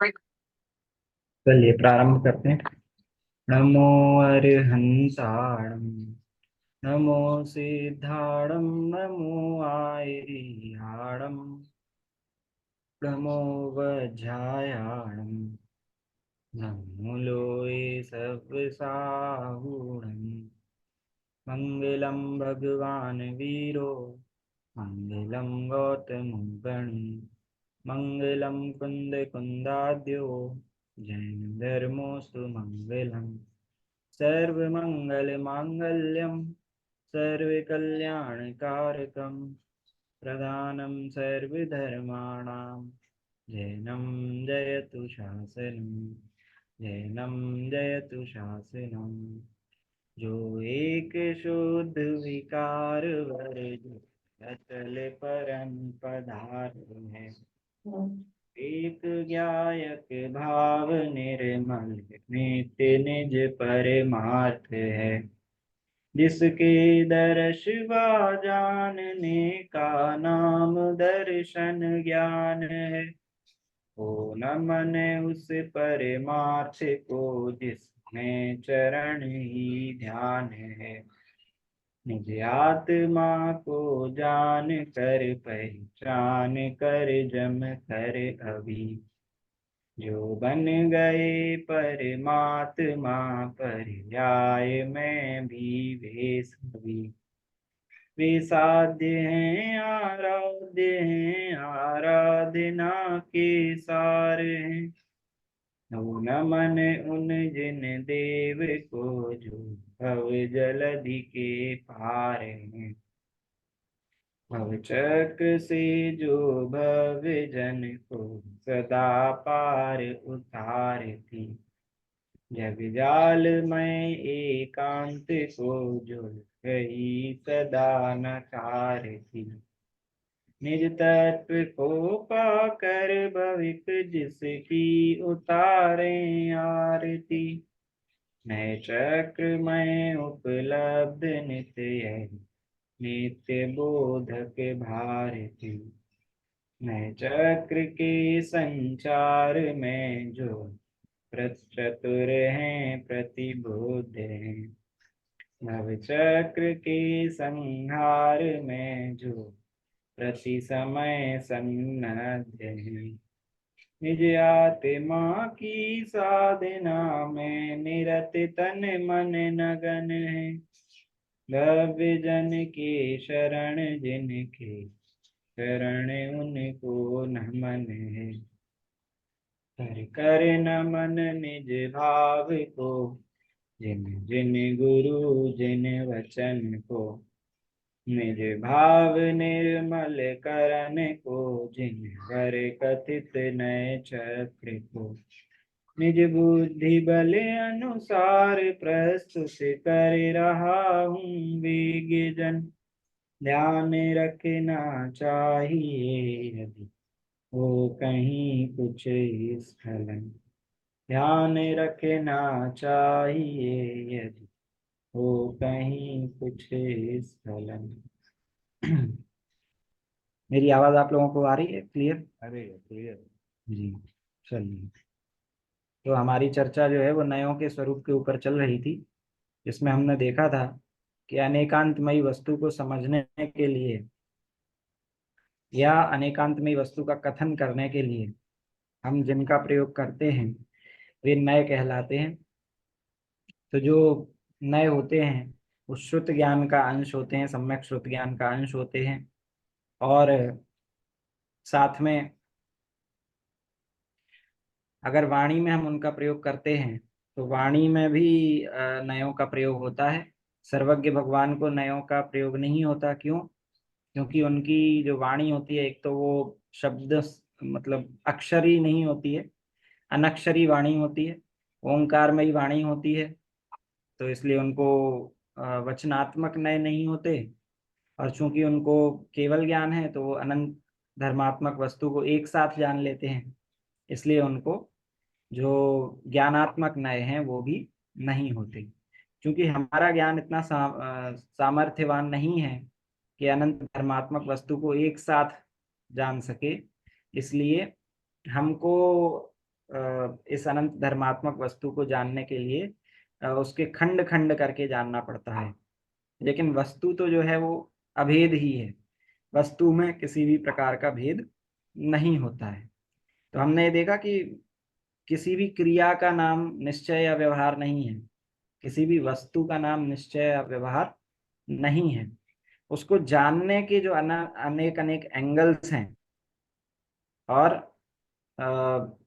चलिए प्रारंभ करते हैं। नमो अरिहंताणं, नमो सिद्धाणं, नमो आयरिहाणं, नमो वज्रायाणं, नमो लोये सव्यसाहूणं। मङ्गलं भगवान् वीरो, मङ्गलं गौतमगणी, मङ्गलं कुन्दकुन्दाद्यो, जैनधर्मोऽस्तु मङ्गलम्। सर्वमङ्गलमाङ्गल्यं सर्वकल्याणकारकं प्रधानं सर्वधर्माणां जैनं जयतु शासनं, जैनं जयतु शासनं। जो एक शुद्ध विकार वर्ज अचल परम पदार्थ है, एक ज्ञायक भाव निर्मल नित्य निज परमार्थ है। जिसके दर्श वा जानने का नाम दर्शन ज्ञान है। ओ नमन उस परमार्थ को जिसमें चरण ही ध्यान है। निज आत्मा को जान कर पहचान कर जम कर अभी, जो बन गए परमात्मा पर्याय में भी वे सभी। वे साध्य हैं आराधना के सार हैं। नमन उन जिन देव को जो भव जलधि के पार हैं। भव चक्र से जो भव जन को सदा पार उतारती। जग जाल में एकांत को जो गई सदा नकारती। निज तत्व को पाकर भविक जिसकी उतारे आरती। नए चक्र में उपलब्ध नित्य नित्य बोधक भारती। नए चक्र के संचार में जो चतुर हैं प्रतिबुद्ध हैं। नव चक्र के संहार में जो प्रति समय सन्नद्ध हैं। निज आत्मा की साधना में निरत तन मन नगन है। भव्य जन के शरण जिनके शरण उनको नमन है। कर कर नमन निज भाव को जिन जिन गुरु जिन वचन को। निज भाव निर्मल करन को जिन हर कथित नए चक्र को। निज बुद्धि बल अनुसार प्रस्तुत कर रहा हूँ वेग जन। ध्यान रखना चाहिए यदि हो कहीं कुछ स्खलन। ध्यान रखना चाहिए यदि हो कहीं कुछ स्खलन। मेरी आवाज आप लोगों को आ रही है क्लियर? अरे क्लियर। जी। चलिए, तो हमारी चर्चा जो है वो नयों के स्वरूप के ऊपर चल रही थी, जिसमें हमने देखा था कि अनेकांतमयी वस्तु को समझने के लिए या अनेकांतमयी वस्तु का कथन करने के लिए हम जिनका प्रयोग करते हैं वे नय कहलाते हैं। तो जो नय होते हैं वो श्रुत ज्ञान का अंश होते हैं, सम्यक श्रुत ज्ञान का अंश होते हैं। और साथ में अगर वाणी में हम उनका प्रयोग करते हैं तो वाणी में भी नयों का प्रयोग होता है। सर्वज्ञ भगवान को नयों का प्रयोग नहीं होता। क्यों? क्योंकि उनकी जो वाणी होती है, एक तो वो शब्द मतलब अक्षरी नहीं होती है, अनक्षरी वाणी होती है, ओंकारमयी वाणी होती है। तो इसलिए उनको वचनात्मक नय नहीं होते। और चूंकि उनको केवल ज्ञान है तो वो अनंत धर्मात्मक वस्तु को एक साथ जान लेते हैं। इसलिए उनको जो ज्ञानात्मक नय हैं वो भी नहीं होते। क्योंकि हमारा ज्ञान इतना सामर्थ्यवान नहीं है कि अनंत धर्मात्मक वस्तु को एक साथ जान सके। इसलिए हमको इस अनंत धर्मात्मक वस्तु को जानने के लिए उसके खंड खंड करके जानना पड़ता है। लेकिन वस्तु तो जो है वो अभेद ही है, वस्तु में किसी भी प्रकार का भेद नहीं होता है। तो हमने ये देखा कि किसी भी क्रिया का नाम निश्चय या व्यवहार नहीं है, किसी भी वस्तु का नाम निश्चय या व्यवहार नहीं है। उसको जानने के जो अनेक अनेक एंगल्स हैं, और अ,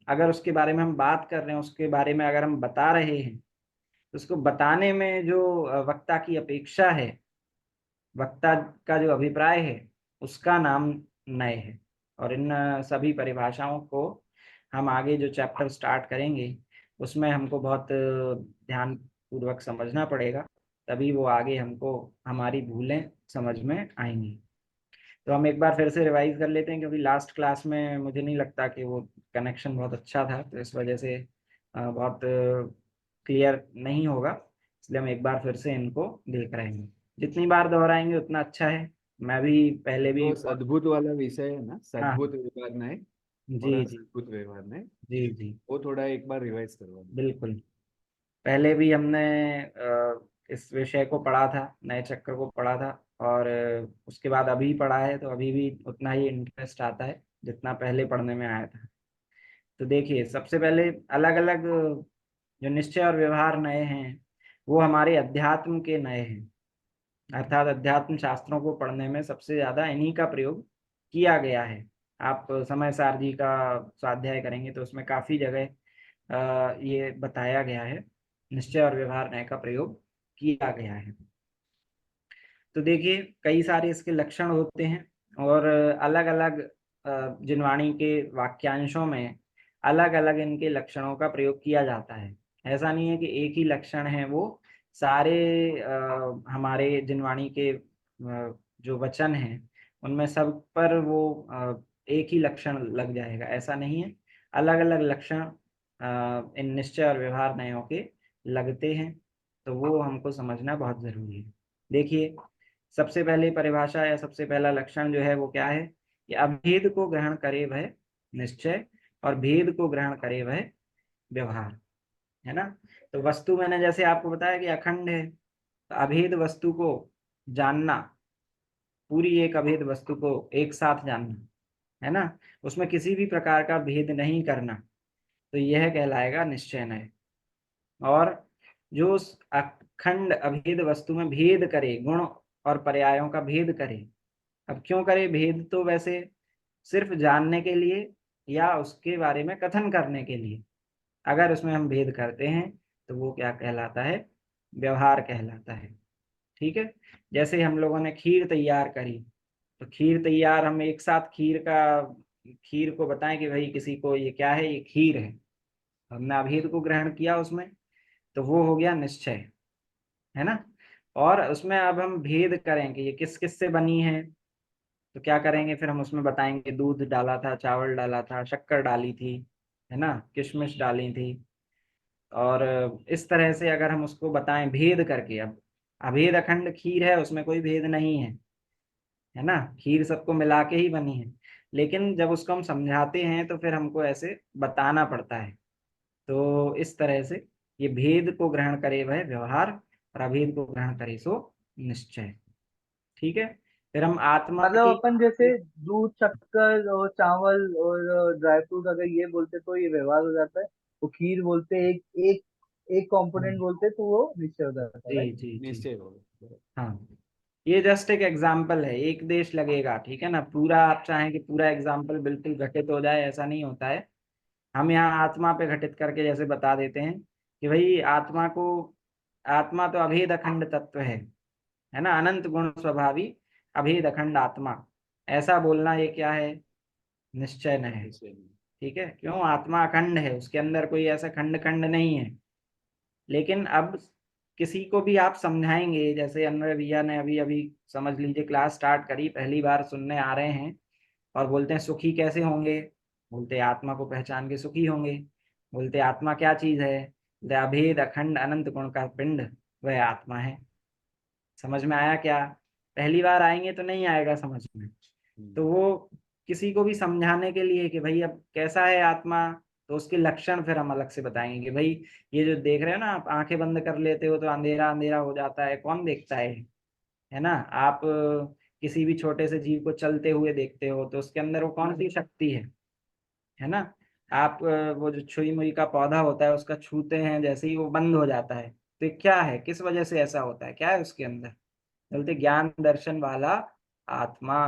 अगर उसके बारे में हम बात कर रहे हैं, उसके बारे में अगर हम बता रहे हैं, तो उसको बताने में जो वक्ता की अपेक्षा है, वक्ता का जो अभिप्राय है, उसका नाम नय है। और इन सभी परिभाषाओं को हम आगे जो चैप्टर स्टार्ट करेंगे उसमें हमको बहुत ध्यान पूर्वक समझना पड़ेगा, तभी वो आगे हमको हमारी भूलें समझ में आएंगी। तो हम एक बार फिर से रिवाइज कर लेते हैं, क्योंकि लास्ट क्लास में मुझे नहीं लगता कि वो कनेक्शन बहुत अच्छा था, तो इस वजह से बहुत क्लियर नहीं होगा। इसलिए हम एक बार फिर से इनको देख रहे हैं। जितनी बार दोहराएंगे उतना अच्छा है। मैं भी पहले भी तो सद्भुत वाला विषय है ना, हाँ, सद्भुत व्यवहार न्याय जी और जी असद्भुत व्यवहार न्याय, जी जी, वो थोड़ा एक बार रिवाइज करवा दो। बिल्कुल। पहले भी हमने इस विषय को पढ़ा था, नए चक्र को पढ़ा था, और उसके बाद अभी पढ़ा है, तो अभी भी उतना ही इंटरेस्ट आता है जितना पहले पढ़ने में आया था। तो देखिए, सबसे पहले अलग अलग जो निश्चय और व्यवहार नए हैं, वो हमारे अध्यात्म के नए हैं। अर्थात अध्यात्म शास्त्रों को पढ़ने में सबसे ज्यादा इन्हीं का प्रयोग किया गया है। आप समय सारणी का स्वाध्याय करेंगे तो उसमें काफी जगह ये बताया गया है, निश्चय और व्यवहार न्याय का प्रयोग किया गया है। तो देखिए, कई सारे इसके लक्षण होते हैं, और अलग अलग जिनवाणी के वाक्यांशों में अलग अलग इनके लक्षणों का प्रयोग किया जाता है। ऐसा नहीं है कि एक ही लक्षण है वो सारे हमारे जिनवाणी के जो वचन हैं उनमें सब पर वो एक ही लक्षण लग जाएगा, ऐसा नहीं है। अलग अलग लक्षण इन निश्चय और व्यवहार न्यायों के लगते हैं, तो वो हमको समझना बहुत जरूरी है। देखिए, सबसे पहले परिभाषा या सबसे पहला लक्षण जो है वो क्या है कि अभेद को ग्रहण करे वह निश्चय, और भेद को ग्रहण करे वह व्यवहार, है ना। तो वस्तु मैंने जैसे आपको बताया कि अखंड है, तो अभेद वस्तु को जानना, पूरी एक अभेद वस्तु को एक साथ जानना, है ना, उसमें किसी भी प्रकार का भेद नहीं करना, तो यह कहलाएगा निश्चय नय। और जो उस अखंड अभेद वस्तु में भेद करे, गुण और पर्यायों का भेद करे। अब क्यों करे भेद? तो वैसे सिर्फ जानने के लिए या उसके बारे में कथन करने के लिए अगर उसमें हम भेद करते हैं तो वो क्या कहलाता है? व्यवहार कहलाता है। ठीक है। जैसे हम लोगों ने खीर तैयार करी, तो खीर तैयार, हम एक साथ खीर को बताएं कि भाई किसी को ये क्या है, ये खीर है, हमने अभेद को ग्रहण किया उसमें, तो वो हो गया निश्चय, है ना। और उसमें अब हम भेद करें कि ये किस किस से बनी है, तो क्या करेंगे फिर? हम उसमें बताएंगे दूध डाला था, चावल डाला था, शक्कर डाली थी, है ना, किशमिश डाली थी। और इस तरह से अगर हम उसको बताएं भेद करके, अब अभेद अखंड खीर है, उसमें कोई भेद नहीं है ना, खीर सबको मिला के ही बनी है। लेकिन जब उसको हम समझाते हैं तो फिर हमको ऐसे बताना पड़ता है। तो इस तरह से ये भेद को ग्रहण करे वह व्यवहार, और अभेद को ग्रहण करे सो निश्चय। ठीक है। फिर हम आत्मा मतलब की, अपन जैसे दूध शक्कर और चावल और ड्राई फ्रूट अगर ये बोलते तो ये व्यवहार हो जाता है, वो खीर बोलते एक एक एक कंपोनेंट बोलते तो वो निश्चय हो जाता है, जी राइट। जी जी, निश्चय होगा। हाँ, ये जस्ट एक एग्जाम्पल है, एक देश लगेगा, ठीक है ना। पूरा आप चाहें कि पूरा एग्जाम्पल बिल्कुल घटित हो जाए, ऐसा नहीं होता है। हम यहाँ आत्मा पे घटित करके जैसे बता देते हैं कि भाई आत्मा तो अभेद अखंड तत्व है ना, अनंत गुण स्वभावी अभेद अखंड आत्मा, ऐसा बोलना ये क्या है? निश्चय न है। निश्चय नहीं। ठीक है। क्यों? आत्मा अखंड है, उसके अंदर कोई ऐसा खंड खंड नहीं है। लेकिन अब किसी को भी आप समझाएंगे, जैसे अनवर भैया ने अभी अभी समझ लीजिए क्लास स्टार्ट करी, पहली बार सुनने आ रहे हैं, और बोलते हैं सुखी कैसे होंगे? बोलते हैं आत्मा को पहचान के सुखी होंगे। बोलते हैं आत्मा क्या चीज है? बोलते हैं अभेद अखंड अनंत गुण का पिंड, वह आत्मा है। समझ में आया क्या? पहली बार आएंगे तो नहीं आएगा समझ में। तो वो किसी को भी समझाने के लिए कि भाई अब कैसा है आत्मा, तो उसके लक्षण फिर हम अलग से बताएंगे कि भाई ये जो देख रहे हो ना, आप आंखें बंद कर लेते हो तो अंधेरा अंधेरा हो जाता है, कौन देखता है ना। आप किसी भी छोटे से जीव को चलते हुए देखते हो तो उसके अंदर वो कौन सी शक्ति है ना। आप वो जो छुई मुई का पौधा होता है उसका छूते हैं, जैसे ही वो बंद हो जाता है, तो ये क्या है, किस वजह से ऐसा होता है, क्या है उसके अंदर, बोलते ज्ञान दर्शन वाला आत्मा।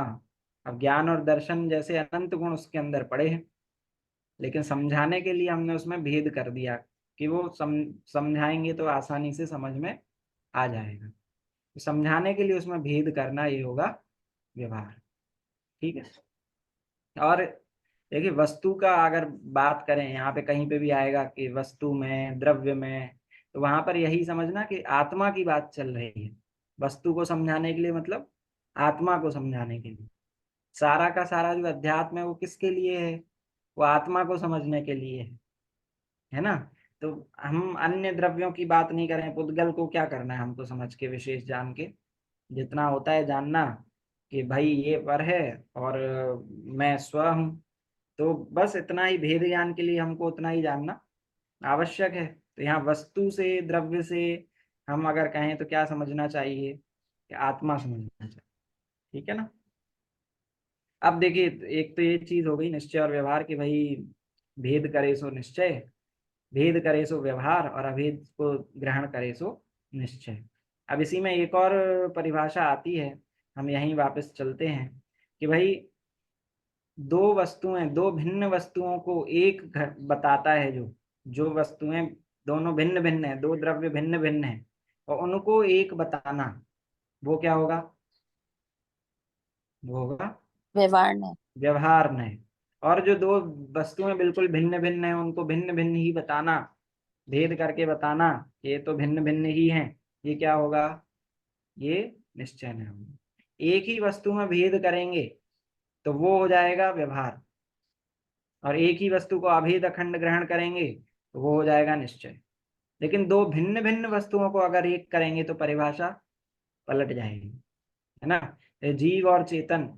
अब ज्ञान और दर्शन जैसे अनंत गुण उसके अंदर पड़े हैं, लेकिन समझाने के लिए हमने उसमें भेद कर दिया कि वो समझाएंगे तो आसानी से समझ में आ जाएगा। तो समझाने के लिए उसमें भेद करना ये होगा व्यवहार। ठीक है। और देखिए वस्तु का अगर बात करें, यहाँ पे कहीं पे भी आएगा कि वस्तु में, द्रव्य में, तो वहां पर यही समझना कि आत्मा की बात चल रही है। वस्तु को समझाने के लिए मतलब आत्मा को समझाने के लिए। सारा का सारा जो अध्यात्म है वो किसके लिए है, वो आत्मा को समझने के लिए है ना। तो हम अन्य द्रव्यों की बात नहीं करें, पुद्गल को क्या करना है हमको समझ के, विशेष जान के, जितना होता है जानना कि भाई ये पर है और मैं स्व हूँ, तो बस इतना ही भेद ज्ञान के लिए हमको उतना ही जानना आवश्यक है। तो यहाँ वस्तु से, द्रव्य से हम अगर कहें तो क्या समझना चाहिए, कि आत्मा समझना चाहिए। ठीक है ना। अब देखिए, एक तो ये चीज हो गई निश्चय और व्यवहार की, भाई भेद करे सो निश्चय, भेद करे सो व्यवहार, और अभेद को ग्रहण करे सो निश्चय। अब इसी में एक और परिभाषा आती है, हम यहीं वापस चलते हैं कि भाई दो वस्तुएं, दो भिन्न वस्तुओं को एक बताता है, जो जो वस्तुएं दोनों भिन्न भिन्न है, दो द्रव्य भिन्न भिन्न है, और उनको एक बताना, वो क्या होगा, वो होगा व्यवहार नहीं। व्यवहार नहीं। और जो दो वस्तुएं बिल्कुल भिन्न भिन्न है उनको भिन्न भिन्न ही बताना, भेद करके बताना, ये तो भिन्न भिन्न ही हैं, ये क्या होगा, ये निश्चय नहीं होगा। एक ही वस्तु में भेद करेंगे तो वो हो जाएगा व्यवहार, और एक ही वस्तु को अभेद अखंड ग्रहण करेंगे तो वो हो जाएगा निश्चय। लेकिन दो भिन्न भिन्न वस्तुओं को अगर एक करेंगे तो परिभाषा पलट जाएगी, है ना। ये जीव और चेतन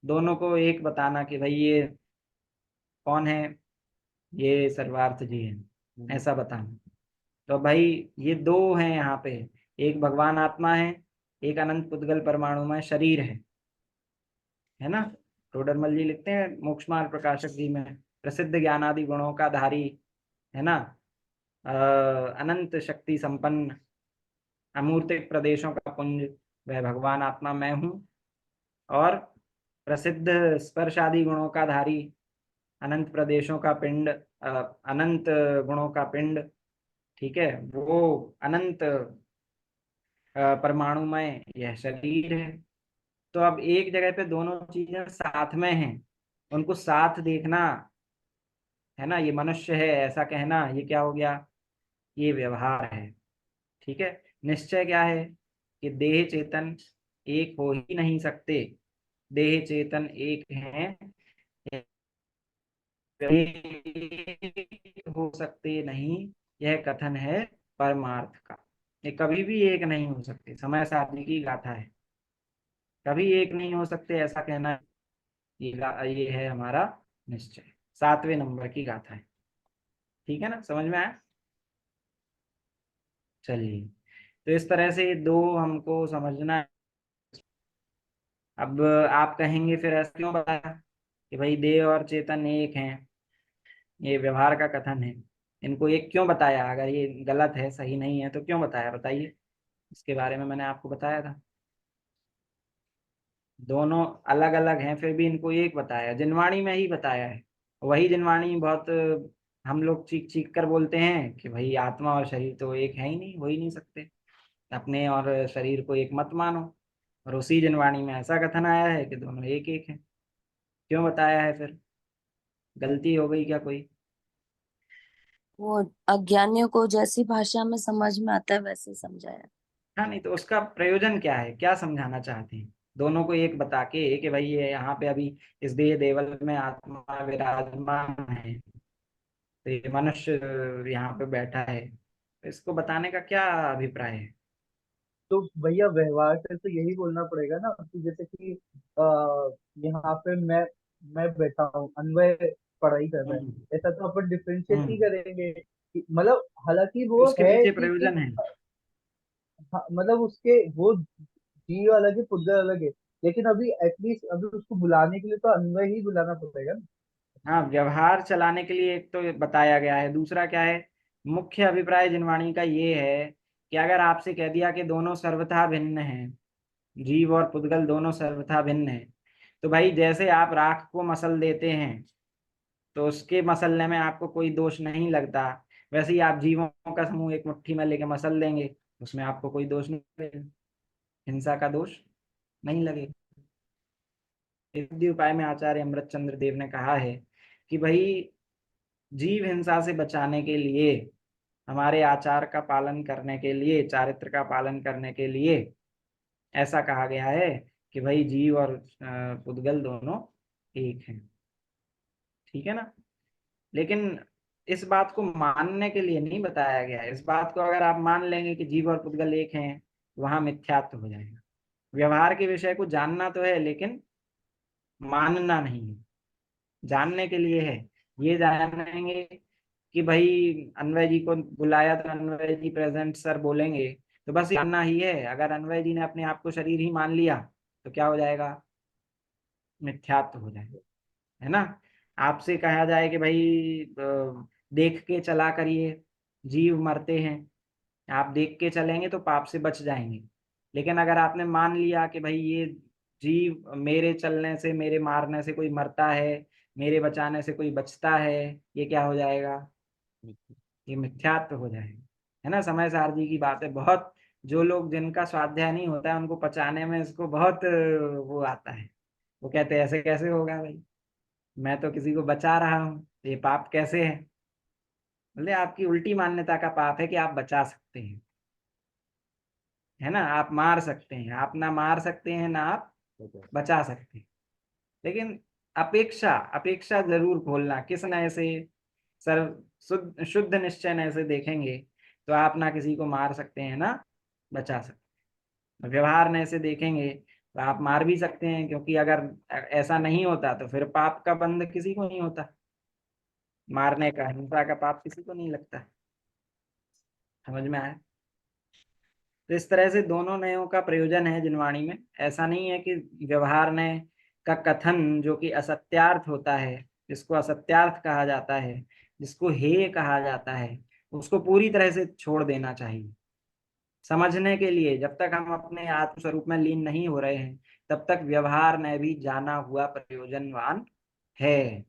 दोनों को एक बताना कि भाई ये कौन है, ये सर्वार्थ जी है, ऐसा बताना। तो भाई ये दो हैं यहाँ पे, एक भगवान आत्मा है, एक अनंत पुद्गल परमाणु में शरीर है ना। टोडरमल जी लिखते हैं मोक्ष मार्ग प्रकाशक जी में, प्रसिद्ध ज्ञानादि गुणों का धारी, है ना, अनंत शक्ति संपन्न, अमूर्तिक प्रदेशों का पुंज, वह भगवान आत्मा मैं हूँ। और प्रसिद्ध स्पर्श आदि गुणों का धारी, अनंत प्रदेशों का पिंड, अनंत गुणों का पिंड, ठीक है, वो अनंत परमाणुमय यह शरीर है। तो अब एक जगह पे दोनों चीजें साथ में हैं, उनको साथ देखना, है ना, ये मनुष्य है ऐसा कहना, ये क्या हो गया, ये व्यवहार है। ठीक है। निश्चय क्या है, कि देह चेतन एक हो ही नहीं सकते, देह चेतन एक हैं, एक हो सकते नहीं, यह कथन है परमार्थ का। ये कभी भी एक नहीं हो सकते, समय सारणी की गाथा है, कभी एक नहीं हो सकते ऐसा कहना, ये है हमारा निश्चय, 7वें नंबर की गाथा है। ठीक है ना, समझ में आया। चलिए, तो इस तरह से दो हमको समझना है। अब आप कहेंगे फिर ऐसा क्यों बताया कि भाई देह और चेतन एक हैं, ये व्यवहार का कथन है, इनको एक क्यों बताया, अगर ये गलत है, सही नहीं है तो क्यों बताया, बताइए। इसके बारे में मैंने आपको बताया था, दोनों अलग अलग हैं फिर भी इनको एक बताया, जिनवाणी में ही बताया है। वही जिनवाणी बहुत हम लोग चीख चीख कर बोलते हैं कि भाई आत्मा और शरीर तो एक है ही नहीं, हो ही नहीं सकते, अपने और शरीर को एक मत मानो। और उसी जिनवाणी में ऐसा कथन आया है कि दोनों एक एक है, क्यों बताया है फिर, गलती हो गई क्या कोई। वो अज्ञानियों को जैसी भाषा में समझ में आता है वैसे समझाया। हाँ, नहीं तो उसका प्रयोजन क्या है, क्या समझाना चाहते हैं, दोनों को एक बता के कि भाई ये यहाँ पे अभी इस देह देवल में आत्मा विराजमान है, तो ये मनुष्य यहाँ पे बैठा है, तो इसको बताने का क्या अभिप्राय है। तो भैया व्यवहार से तो यही बोलना पड़ेगा ना कि जैसे कि आ, यहाँ पे मैं बैठा हूँ, अन्वय पढ़ाई कर रहा है, हम्म, ऐसा तो अपन डिफरेंशिएट नहीं हम्म, करेंगे मतलब हालांकि वो उसके है पीछे कि प्रयोजन एक, है। हाँ, मतलब उसके वो जीव अलग है, पुद्गल अलग है, लेकिन अभी एटलीस्ट अभी उसको बुलाने के लिए तो अन्वय ही बुलाना पड़ेगा ना। हाँ, व्यवहार चलाने के लिए एक तो बताया गया है, दूसरा क्या है, मुख्य अभिप्राय जिनवाणी का ये है कि अगर आपसे कह दिया कि दोनों सर्वथा भिन्न हैं, जीव और पुद्गल दोनों सर्वथा भिन्न हैं, तो भाई जैसे आप राख को मसल देते हैं तो उसके मसलने में आपको कोई दोष नहीं लगता, वैसे ही आप जीवों का समूह एक मुट्ठी में लेके मसल देंगे, उसमें आपको कोई दोष नहीं लगेगा, हिंसा का दोष नहीं लगेगा। इस उपाय में आचार्य अमृतचंद्र देव ने कहा है कि भाई जीव हिंसा से बचाने के लिए, हमारे आचार का पालन करने के लिए, चारित्र का पालन करने के लिए ऐसा कहा गया है कि भाई जीव और पुद्गल दोनों एक हैं। ठीक है ना। लेकिन इस बात को मानने के लिए नहीं बताया गया है। इस बात को अगर आप मान लेंगे कि जीव और पुद्गल एक हैं, वहां मिथ्यात्व हो जाएगा। व्यवहार के विषय को जानना तो है लेकिन मानना नहीं है, जानने के लिए है। ये जानेंगे कि भाई अन्वय जी को बुलाया तो अन्वय जी प्रेजेंट सर बोलेंगे, तो बस जानना ही है। अगर अन्वय जी ने अपने आप को शरीर ही मान लिया तो क्या हो जाएगा, मिथ्यात्व हो जाएगा, है ना। आपसे कहा जाए कि भाई देख के चला करिए, जीव मरते हैं, आप देख के चलेंगे तो पाप से बच जाएंगे। लेकिन अगर आपने मान लिया कि भाई ये जीव मेरे चलने से, मेरे मारने से कोई मरता है, मेरे बचाने से कोई बचता है, ये क्या हो जाएगा, ये मिथ्यात्व हो जाएगा, है ना। समय सार जी की बात है बहुत, जो लोग जिनका स्वाध्याय नहीं होता है उनको पचाने में इसको बहुत वो आता है। वो कहते हैं ऐसे कैसे होगा भाई, मैं तो किसी को बचा रहा हूँ, ये पाप कैसे है। बोले आपकी उल्टी मान्यता का पाप है कि आप बचा सकते हैं, है ना। आप मार सकते हैं, आप ना मार सकते हैं ना आप बचा सकते हैं। लेकिन अपेक्षा अपेक्षा जरूर खोलना, किस नए से सर्व शुद्ध शुद्ध निश्चय नए से देखेंगे तो आप ना किसी को मार सकते हैं ना बचा सकते हैं। व्यवहार नए से देखेंगे तो आप मार भी सकते हैं, क्योंकि अगर ऐसा नहीं होता तो फिर पाप का बंध किसी को नहीं होता, मारने का, हिंसा का पाप किसी को नहीं लगता। समझ में आया। तो इस तरह से दोनों नयों का प्रयोजन है जिनवाणी में। ऐसा नहीं है कि व्यवहार नय का कथन जो कि असत्यार्थ होता है, जिसको असत्यार्थ कहा जाता है, जिसको हेय कहा जाता है, उसको पूरी तरह से छोड़ देना चाहिए। समझने के लिए जब तक हम अपने आत्म स्वरूप में लीन नहीं हो रहे हैं तब तक व्यवहार नय भी जाना हुआ प्रयोजनवान है।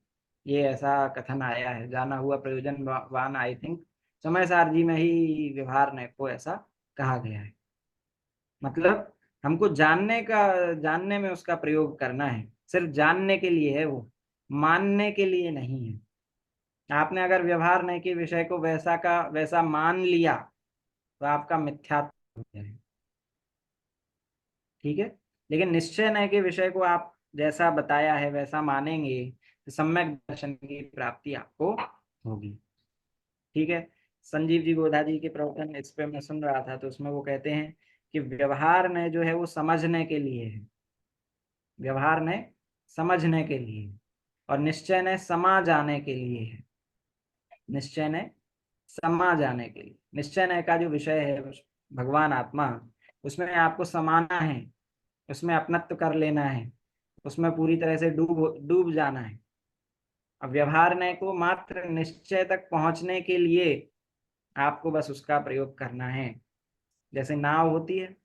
ये ऐसा कथन आया है, जाना हुआ प्रयोजनवान, आई थिंक समय सार जी में ही व्यवहार नय को ऐसा कहा गया है। मतलब हमको जानने में उसका प्रयोग करना है, सिर्फ जानने के लिए है वो, मानने के लिए नहीं है। आपने अगर व्यवहार नय के विषय को वैसा का वैसा मान लिया तो आपका मिथ्यात्व हो जाएगा। ठीक है। लेकिन निश्चय नय के विषय को आप जैसा बताया है वैसा मानेंगे तो सम्यक दर्शन की प्राप्ति आपको होगी। ठीक है। संजीव जी गोधा जी के प्रवचन इस पे मैं सुन रहा था, तो उसमें वो कहते हैं कि व्यवहार नय जो है वो समझने के लिए है, व्यवहार नय समझने के लिए, और निश्चय नय समा जाने के लिए है। निश्चय नय समा जाने के लिए, निश्चय नय का जो विषय है भगवान आत्मा, उसमें आपको समाना है, उसमें अपनत्व कर लेना है, उसमें पूरी तरह से डूब डूब जाना है। अब व्यवहार नय को मात्र निश्चय तक पहुंचने के लिए आपको बस उसका प्रयोग करना है। जैसे नाव होती है,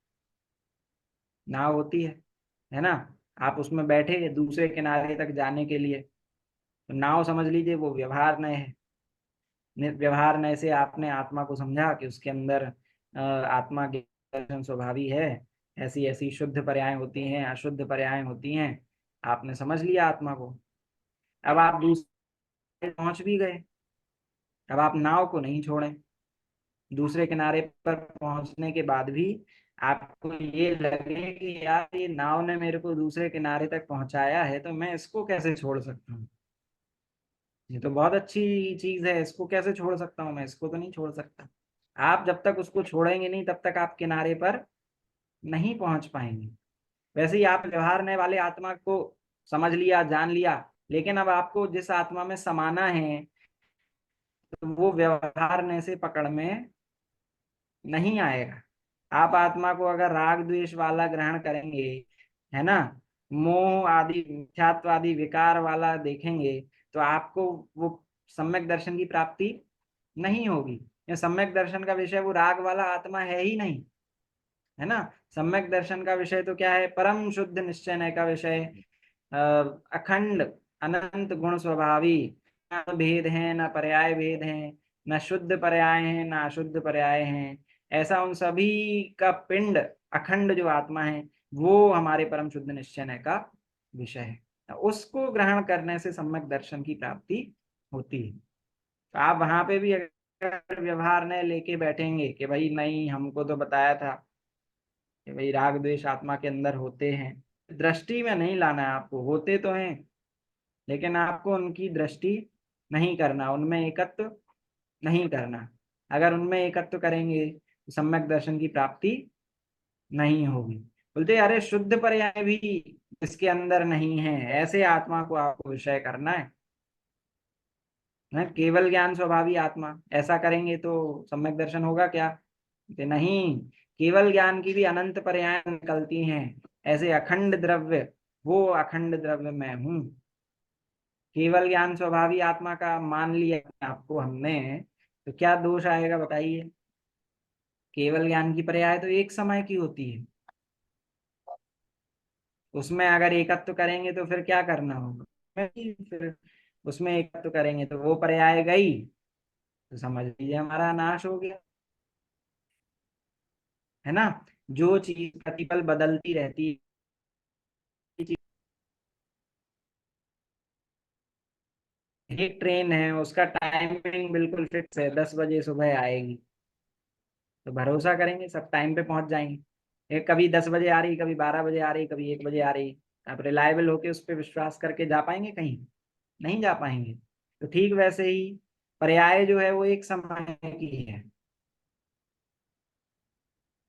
नाव होती है ना। आप उसमें बैठे दूसरे किनारे तक जाने के लिए, तो नाव समझ लीजिए वो व्यवहार नय है। व्यवहार नय से आपने आत्मा को समझा कि उसके अंदर आत्मा के दर्शन स्वभावी है, ऐसी ऐसी शुद्ध पर्याय होती हैं, अशुद्ध पर्याय होती हैं, आपने समझ लिया आत्मा को। अब आप दूसरे पहुंच भी गए, अब आप नाव को नहीं छोड़ें। दूसरे किनारे पर पहुंचने के बाद भी आपको ये लगे कि यार ये नाव ने मेरे को दूसरे किनारे तक पहुंचाया है, तो मैं इसको कैसे छोड़ सकता हूँ, ये तो बहुत अच्छी चीज है, इसको कैसे छोड़ सकता हूँ मैं, इसको तो नहीं छोड़ सकता। आप जब तक उसको छोड़ेंगे नहीं तब तक आप किनारे पर नहीं पहुंच पाएंगे। वैसे ही आप व्यवहार नय वाले आत्मा को समझ लिया, जान लिया, लेकिन अब आपको जिस आत्मा में समाना है तो वो व्यवहारने से पकड़ में नहीं आएगा। आप आत्मा को अगर राग द्वेष वाला ग्रहण करेंगे, है ना, मोह आदि मिथ्यात्व आदि विकार वाला देखेंगे, तो आपको वो सम्यक दर्शन की प्राप्ति नहीं होगी। ये सम्यक दर्शन का विषय वो राग वाला आत्मा है ही नहीं, है ना। सम्यक दर्शन का विषय तो क्या है? परम शुद्ध निश्चय का विषय, अखंड अनंत गुण स्वभावी, न भेद है न पर्याय भेद है, न शुद्ध पर्याय है न अशुद्ध पर्याय है। ऐसा उन सभी का पिंड अखंड जो आत्मा है वो हमारे परम शुद्ध निश्चय का विषय है। उसको ग्रहण करने से सम्यक दर्शन की प्राप्ति होती है। तो आप वहां पे भी अगर व्यवहार न लेके बैठेंगे कि भाई नहीं, हमको तो बताया था कि भाई राग द्वेष आत्मा के अंदर होते हैं, दृष्टि में नहीं लाना है आपको। होते तो हैं, लेकिन आपको उनकी दृष्टि नहीं करना, उनमें एकत्व नहीं करना। अगर उनमें एकत्व करेंगे तो सम्यक दर्शन की प्राप्ति नहीं होगी। बोलते अरे शुद्ध पर्याय भी इसके अंदर नहीं है, ऐसे आत्मा को आपको विषय करना है ना। केवल ज्ञान स्वभावी आत्मा, ऐसा करेंगे तो सम्यक दर्शन होगा क्या? बोलते नहीं, केवल ज्ञान की भी अनंत पर्याय निकलती हैं। ऐसे अखंड द्रव्य, वो अखंड द्रव्य मैं हूं। केवल ज्ञान स्वभावी आत्मा का मान लिया आपको हमने, तो क्या दोष आएगा बताइए? केवल ज्ञान की पर्याय तो एक समय की होती है, उसमें अगर एकत्व करेंगे तो फिर क्या करना होगा? फिर उसमें एकत्व करेंगे तो वो पर्याय गई, तो समझ लीजिए हमारा नाश हो गया, है ना। जो चीज प्रतिपल बदलती रहती है, एक ट्रेन है उसका टाइमिंग बिल्कुल फिक्स है, 10 बजे सुबह आएगी, तो भरोसा करेंगे सब टाइम पे पहुंच जाएंगे। ये कभी 10 बजे आ रही, कभी 12 बजे आ रही, कभी 1 बजे आ रही, आप रिलायबल होके उस पर विश्वास करके जा पाएंगे कहीं? नहीं जा पाएंगे। तो ठीक वैसे ही पर्याय जो है वो एक समय की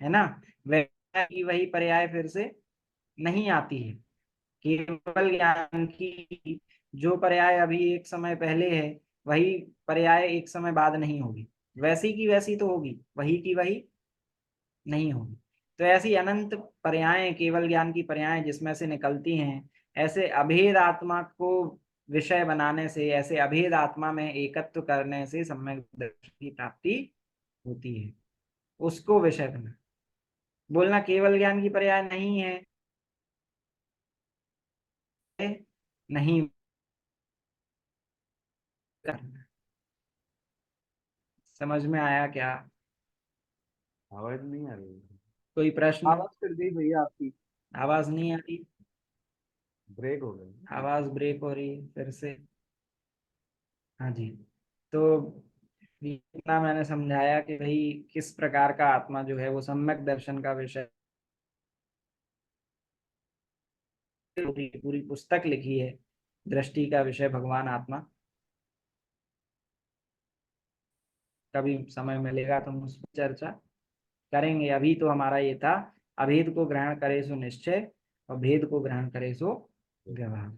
है ना। वैसा की वही पर्याय फिर से नहीं आती है। केवल ज्ञान की जो पर्याय अभी एक समय पहले है, वही पर्याय एक समय बाद नहीं होगी। वैसी की वैसी तो होगी, वही की वही नहीं होगी। तो ऐसी अनंत पर्यायें, केवल ज्ञान की पर्यायें जिसमें से निकलती हैं, ऐसे अभेद आत्मा को विषय बनाने से, ऐसे अभेद आत्मा में एकत्व करने से सम्यक दर्शन की प्राप्ति होती है। उसको विषय बना, बोलना केवल ज्ञान की पर्याय नहीं है, नहीं करना। समझ में आया क्या? आवाज नहीं आ रही, कोई प्रश्न? आवाज कर गई भैया आपकी। आवाज नहीं आ रही? ब्रेक हो गई। आवाज ब्रेक हो रही है फिर से। हाँ जी। तो इतना मैंने समझाया कि भाई किस प्रकार का आत्मा जो है वो सम्यक दर्शन का विषय, पूरी पुस्तक लिखी है दृष्टि का विषय भगवान आत्मा। कभी समय मिलेगा तो हम उस पर चर्चा करेंगे। अभी तो हमारा ये था, अभेद को ग्रहण करे सो निश्चय और भेद को ग्रहण करे सो व्यवहार,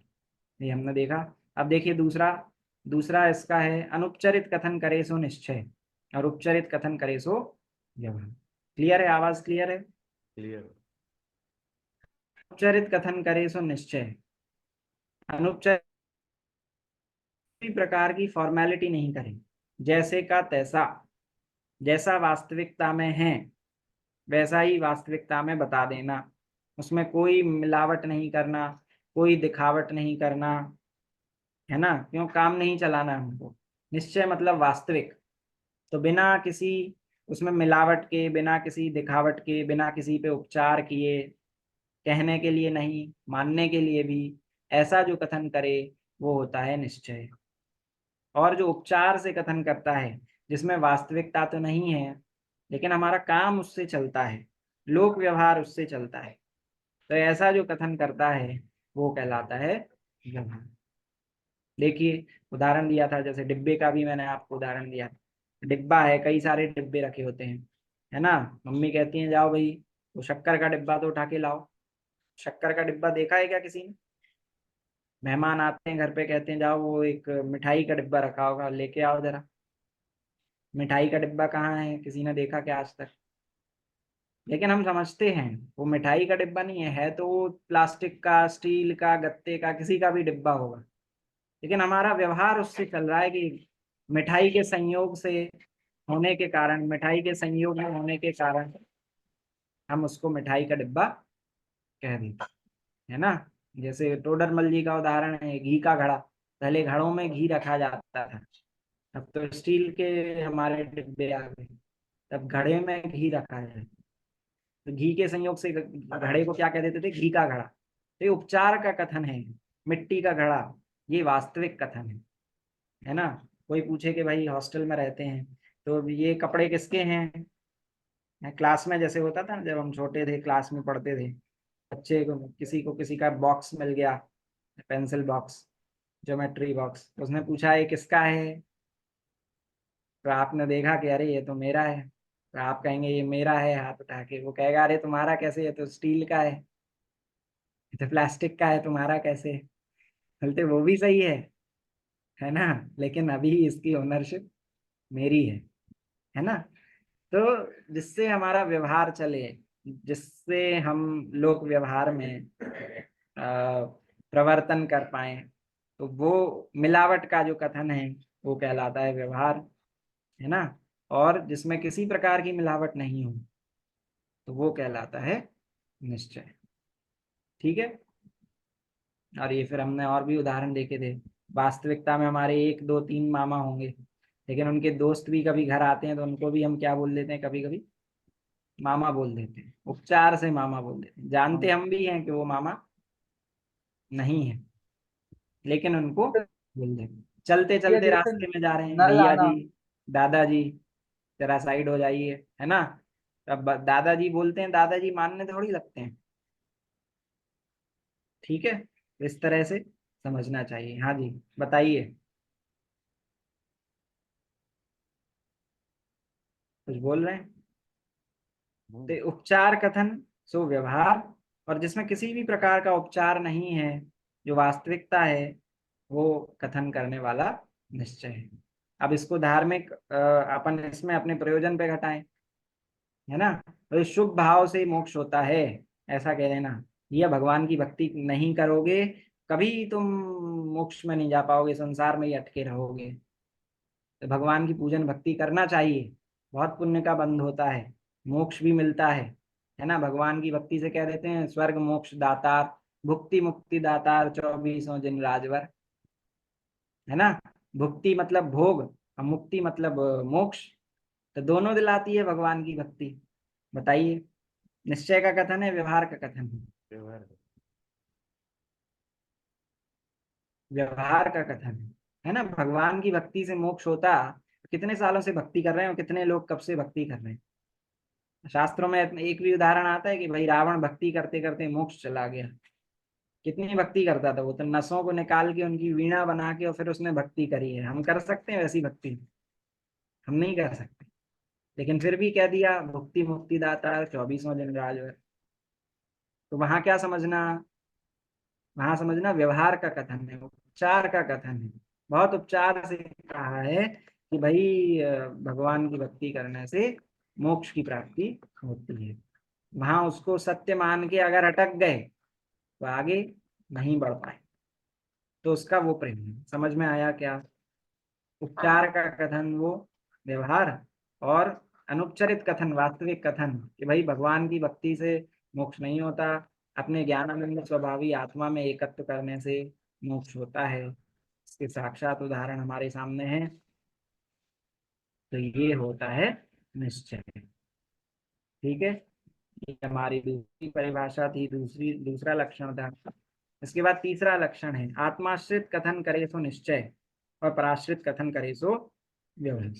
ये हमने देखा। अब देखिए दूसरा, दूसरा इसका है अनुपचरित कथन करे सो निश्चय और उपचरित कथन करे सो व्यवहार। क्लियर है? आवाज क्लियर है? क्लियर। उपचरित कथन करे सो निश्चय, अनुपचरित प्रकार की फॉर्मेलिटी नहीं करें, जैसे का तैसा, जैसा वास्तविकता में है वैसा ही वास्तविकता में बता देना, उसमें कोई मिलावट नहीं करना, कोई दिखावट नहीं करना, है ना। क्यों? काम नहीं चलाना हमको। निश्चय मतलब वास्तविक, तो बिना किसी उसमें मिलावट के, बिना किसी दिखावट के, बिना किसी पे उपचार किए, कहने के लिए नहीं मानने के लिए भी, ऐसा जो कथन करे वो होता है निश्चय। और जो उपचार से कथन करता है, जिसमें वास्तविकता तो नहीं है लेकिन हमारा काम उससे चलता है, लोक व्यवहार उससे चलता है, तो ऐसा जो कथन करता है वो कहलाता है व्यवहार। देखिए उदाहरण दिया था, जैसे डिब्बे का भी मैंने आपको उदाहरण दिया। डिब्बा है, कई सारे डिब्बे रखे होते हैं, है ना। मम्मी कहती हैं जाओ भाई वो शक्कर का डिब्बा तो उठा के लाओ। शक्कर का डिब्बा देखा है क्या किसी ने? मेहमान आते हैं घर पे, कहते हैं जाओ वो एक मिठाई का डिब्बा रखा होगा, लेके आओ जरा। मिठाई का डिब्बा कहाँ है, किसी ने देखा क्या आज तक? लेकिन हम समझते हैं वो मिठाई का डिब्बा नहीं है तो वो प्लास्टिक का, स्टील का, गत्ते का, किसी का भी डिब्बा होगा। लेकिन हमारा व्यवहार उससे चल रहा है कि मिठाई के संयोग से होने के कारण, मिठाई के संयोग में होने के कारण हम उसको मिठाई का डिब्बा कह देते हैं, है ना। जैसे टोडरमल जी का उदाहरण है, घी का घड़ा। पहले घड़ों में घी रखा जाता था, अब तो स्टील के हमारे डिब्बे आ गए, तब घड़े में घी रखा जाए। तो घी के संयोग से घड़े को क्या कह देते थे, घी का घड़ा। तो ये उपचार का कथन है। मिट्टी का घड़ा, ये वास्तविक कथन है ना। कोई पूछे कि भाई हॉस्टल में रहते हैं तो ये कपड़े किसके हैं, क्लास में जैसे होता था ना, जब हम छोटे थे क्लास में पढ़ते थे, बच्चे को किसी का बॉक्स मिल गया, पेंसिल बॉक्स, ज्योमेट्री बॉक्स, तो उसने पूछा ये किसका है, तो आपने देखा कि अरे ये तो मेरा है, तो आप कहेंगे ये मेरा है हाथ उठा के, वो कहेगा अरे तुम्हारा कैसे, ये तो स्टील का है, ये तो प्लास्टिक का है, तुम्हारा कैसे? बोलते वो भी सही है ना, लेकिन अभी इसकी ओनरशिप मेरी है ना। तो जिससे हमारा व्यवहार चले, जिससे हम लोक व्यवहार में प्रवर्तन कर पाए, तो वो मिलावट का जो कथन है वो कहलाता है व्यवहार, है ना। और जिसमें किसी प्रकार की मिलावट नहीं हो तो वो कहलाता है निश्चय। ठीक है। और ये फिर हमने और भी उदाहरण देखे थे। वास्तविकता में हमारे एक दो तीन मामा होंगे, लेकिन उनके दोस्त भी कभी घर आते हैं तो उनको भी हम क्या बोल देते हैं, कभी कभी मामा बोल देते हैं, उपचार से मामा बोल देते हैं, जानते हम भी हैं कि वो मामा नहीं है, लेकिन उनको बोल देते हैं। चलते ये चलते जैसे रास्ते में जा रहे हैं, नल भैया आना। जी, दादाजी, जरा साइड हो जाइए, है ना। अब दादाजी बोलते हैं, दादाजी मानने थोड़ी लगते हैं। ठीक है, इस तरह से समझना चाहिए। हाँ जी, बताइए, कुछ बोल रहे हैं? हम्म, तो उपचार कथन सो व्यवहार, और जिसमें किसी भी प्रकार का उपचार नहीं है, जो वास्तविकता है, वो कथन करने वाला निश्चय है। अब इसको धार्मिक अपन इसमें अपने प्रयोजन पे घटाएं, है ना। तो शुभ भाव से मोक्ष होता है, ऐसा कह देना, यह भगवान की भक्ति नहीं करोगे कभी तुम मोक्ष में नहीं जा पाओगे, संसार में ही अटके रहोगे। तो भगवान की पूजन भक्ति करना चाहिए, बहुत पुण्य का बंध होता है, मोक्ष भी मिलता है ना। भगवान की भक्ति से कह देते हैं स्वर्ग मोक्ष दातार, भुक्ति मुक्ति दातार, 24 दिन राजवर, है ना। भुक्ति मतलब भोग, और मुक्ति मतलब मोक्ष, तो दोनों दिलाती है भगवान की भक्ति। बताइए, निश्चय का कथन है, व्यवहार का कथन है? व्यवहार। व्यवहार का कथन है ना। भगवान की भक्ति से मोक्ष होता, कितने सालों से भक्ति कर रहे हैं और कितने लोग कब से भक्ति कर रहे हैं। शास्त्रों में एक भी उदाहरण आता है कि भाई रावण भक्ति करते करते मोक्ष चला गया। कितनी भक्ति करता था वो, तो नसों को निकाल के उनकी वीणा बना के और फिर उसने भक्ति करी है। हम कर सकते हैं वैसी भक्ति? हम नहीं कर सकते। लेकिन फिर भी कह दिया भुक्ति मुक्ति दाता 24 दिन राजवर। तो वहां क्या समझना, वहां समझना व्यवहार का कथन है, उपचार का कथन है। बहुत उपचार से कहा है कि भाई भगवान की भक्ति करने से मोक्ष की प्राप्ति होती है। वहां उसको सत्य मान के अगर अटक गए तो आगे नहीं बढ़ पाए, तो उसका वो प्रेम है। समझ में आया क्या? उपचार का कथन वो व्यवहार, और अनुपचरित कथन वास्तविक कथन कि भाई भगवान की भक्ति से मोक्ष नहीं होता, अपने ज्ञानानंद स्वभावी आत्मा में एकत्व करने से मोक्ष होता है। इसके साक्षात उदाहरण हमारे सामने हैं। तो ये होता है निश्चय। ठीक है, ये हमारी दूसरी परिभाषा थी, दूसरा लक्षण था। इसके बाद तीसरा लक्षण है, आत्माश्रित कथन करे सो निश्चय और पराश्रित कथन करे सो व्यवहार।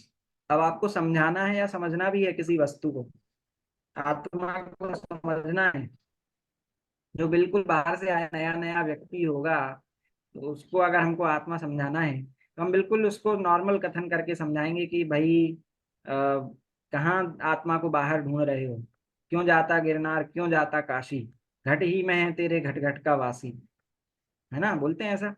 अब आपको समझाना है या समझना भी है किसी वस्तु को, आत्मा को समझना है। जो बिल्कुल बाहर से आया नया नया व्यक्ति होगा, तो उसको अगर हमको आत्मा समझाना है तो हम बिल्कुल उसको नॉर्मल कथन करके समझाएंगे कि भाई कहाँ आत्मा को बाहर ढूंढ रहे हो, क्यों जाता गिरनार, क्यों जाता काशी, घट ही में है तेरे घट घट का वासी। है ना, बोलते हैं ऐसा।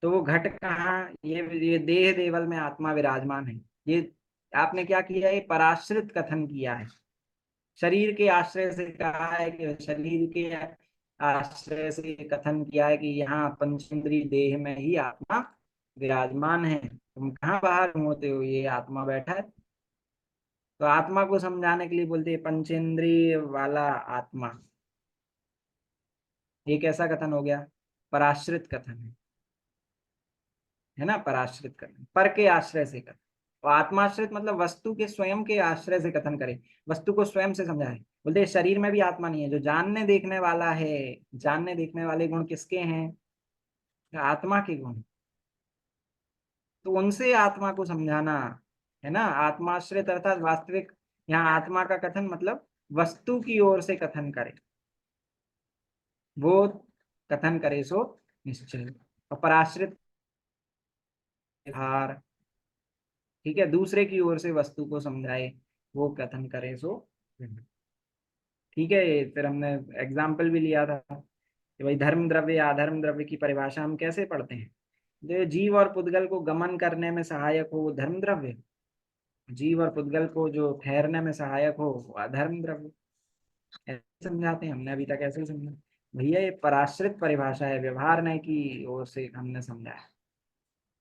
तो वो घट कहाँ, ये देह देवल में आत्मा विराजमान है। ये आपने क्या किया, ये पराश्रित कथन किया है। शरीर के आश्रय से कहा है कि शरीर के आश्रय से कथन किया है कि यहाँ पंचेंद्रिय देह में ही आत्मा विराजमान है, तुम कहाँ बाहर होते हो, ये आत्मा बैठा है। तो आत्मा को समझाने के लिए बोलते हैं पंचेंद्रिय वाला आत्मा। ये कैसा कथन हो गया, पराश्रित कथन है ना, पराश्रित कथन, पर के आश्रय से कथन। और आत्माश्रित मतलब वस्तु के स्वयं के आश्रय से कथन करे, वस्तु को स्वयं से समझाए। बोलते हैं शरीर में भी आत्मा नहीं है, जो जानने देखने वाला है, जानने देखने वाले गुण किसके हैं, आत्मा के गुण। तो उनसे आत्मा को समझाना है ना, आत्माश्रित अर्थात वास्तविक। यहाँ आत्मा का कथन मतलब वस्तु की ओर से कथन करे, वो कथन करे सो निश्चय। और पराश्रित हार, ठीक है, दूसरे की ओर से वस्तु को समझाए, वो कथन करे सो। ठीक है, फिर हमने एग्जाम्पल भी लिया था कि भाई धर्म द्रव्य अधर्म द्रव्य की परिभाषा हम कैसे पढ़ते हैं। जो जीव और पुद्गल को गमन करने में सहायक हो वो धर्म द्रव्य, जीव और पुद्गल को जो ठहरने में सहायक हो वो अधर्म द्रव्य। ऐसे समझाते हैं हमने अभी तक, ऐसे ही समझा। भैया ये पराश्रित परिभाषा है, व्यवहार नहीं की ओर से हमने समझाया।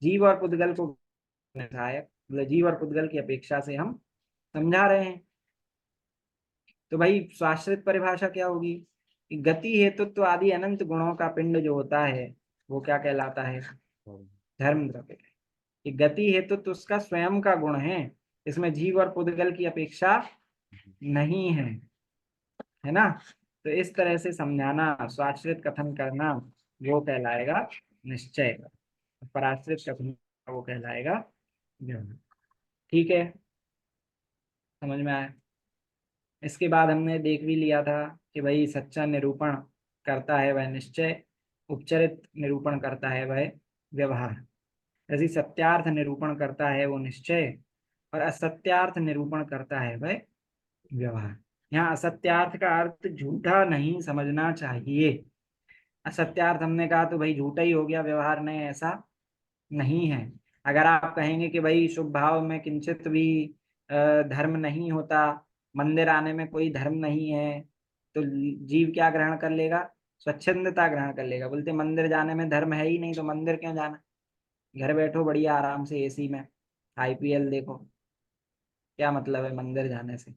जीव और पुद्गल को सहायक मतलब जीव और पुद्गल की अपेक्षा से हम समझा रहे हैं। तो भाई स्वाश्रित परिभाषा क्या होगी, कि गति हेतुत्व आदि अनंत गुणों का पिंड जो होता है वो क्या कहलाता है, धर्म द्रव्य। कि गति हेतुत्व उसका स्वयं का गुण है, इसमें जीव और पुद्गल की अपेक्षा नहीं है ना। तो इस तरह से समझाना, स्वाश्रित कथन करना वो कहलाएगा निश्चय, पराश्रित कथन वो कहलाएगा व्यवहार। ठीक है, समझ में आया। इसके बाद हमने देख भी लिया था कि भाई सच्चा निरूपण करता है वह निश्चय, उपचरित निरूपण करता है वह व्यवहार। यदि सत्यार्थ निरूपण करता है वो निश्चय, और असत्यार्थ निरूपण करता है वह व्यवहार। यहाँ असत्यार्थ का अर्थ झूठा नहीं समझना चाहिए। असत्यार्थ हमने कहा तो भाई झूठा ही हो गया, व्यवहार नहीं, ऐसा नहीं है। अगर आप कहेंगे कि भाई शुभ भाव में किंचित भी धर्म नहीं होता, मंदिर आने में कोई धर्म नहीं है, तो जीव क्या ग्रहण कर लेगा, स्वच्छंदता ग्रहण कर लेगा। बोलते मंदिर जाने में धर्म है ही नहीं तो मंदिर क्यों जाना, घर बैठो बढ़िया आराम से एसी में आईपीएल देखो, क्या मतलब है मंदिर जाने से।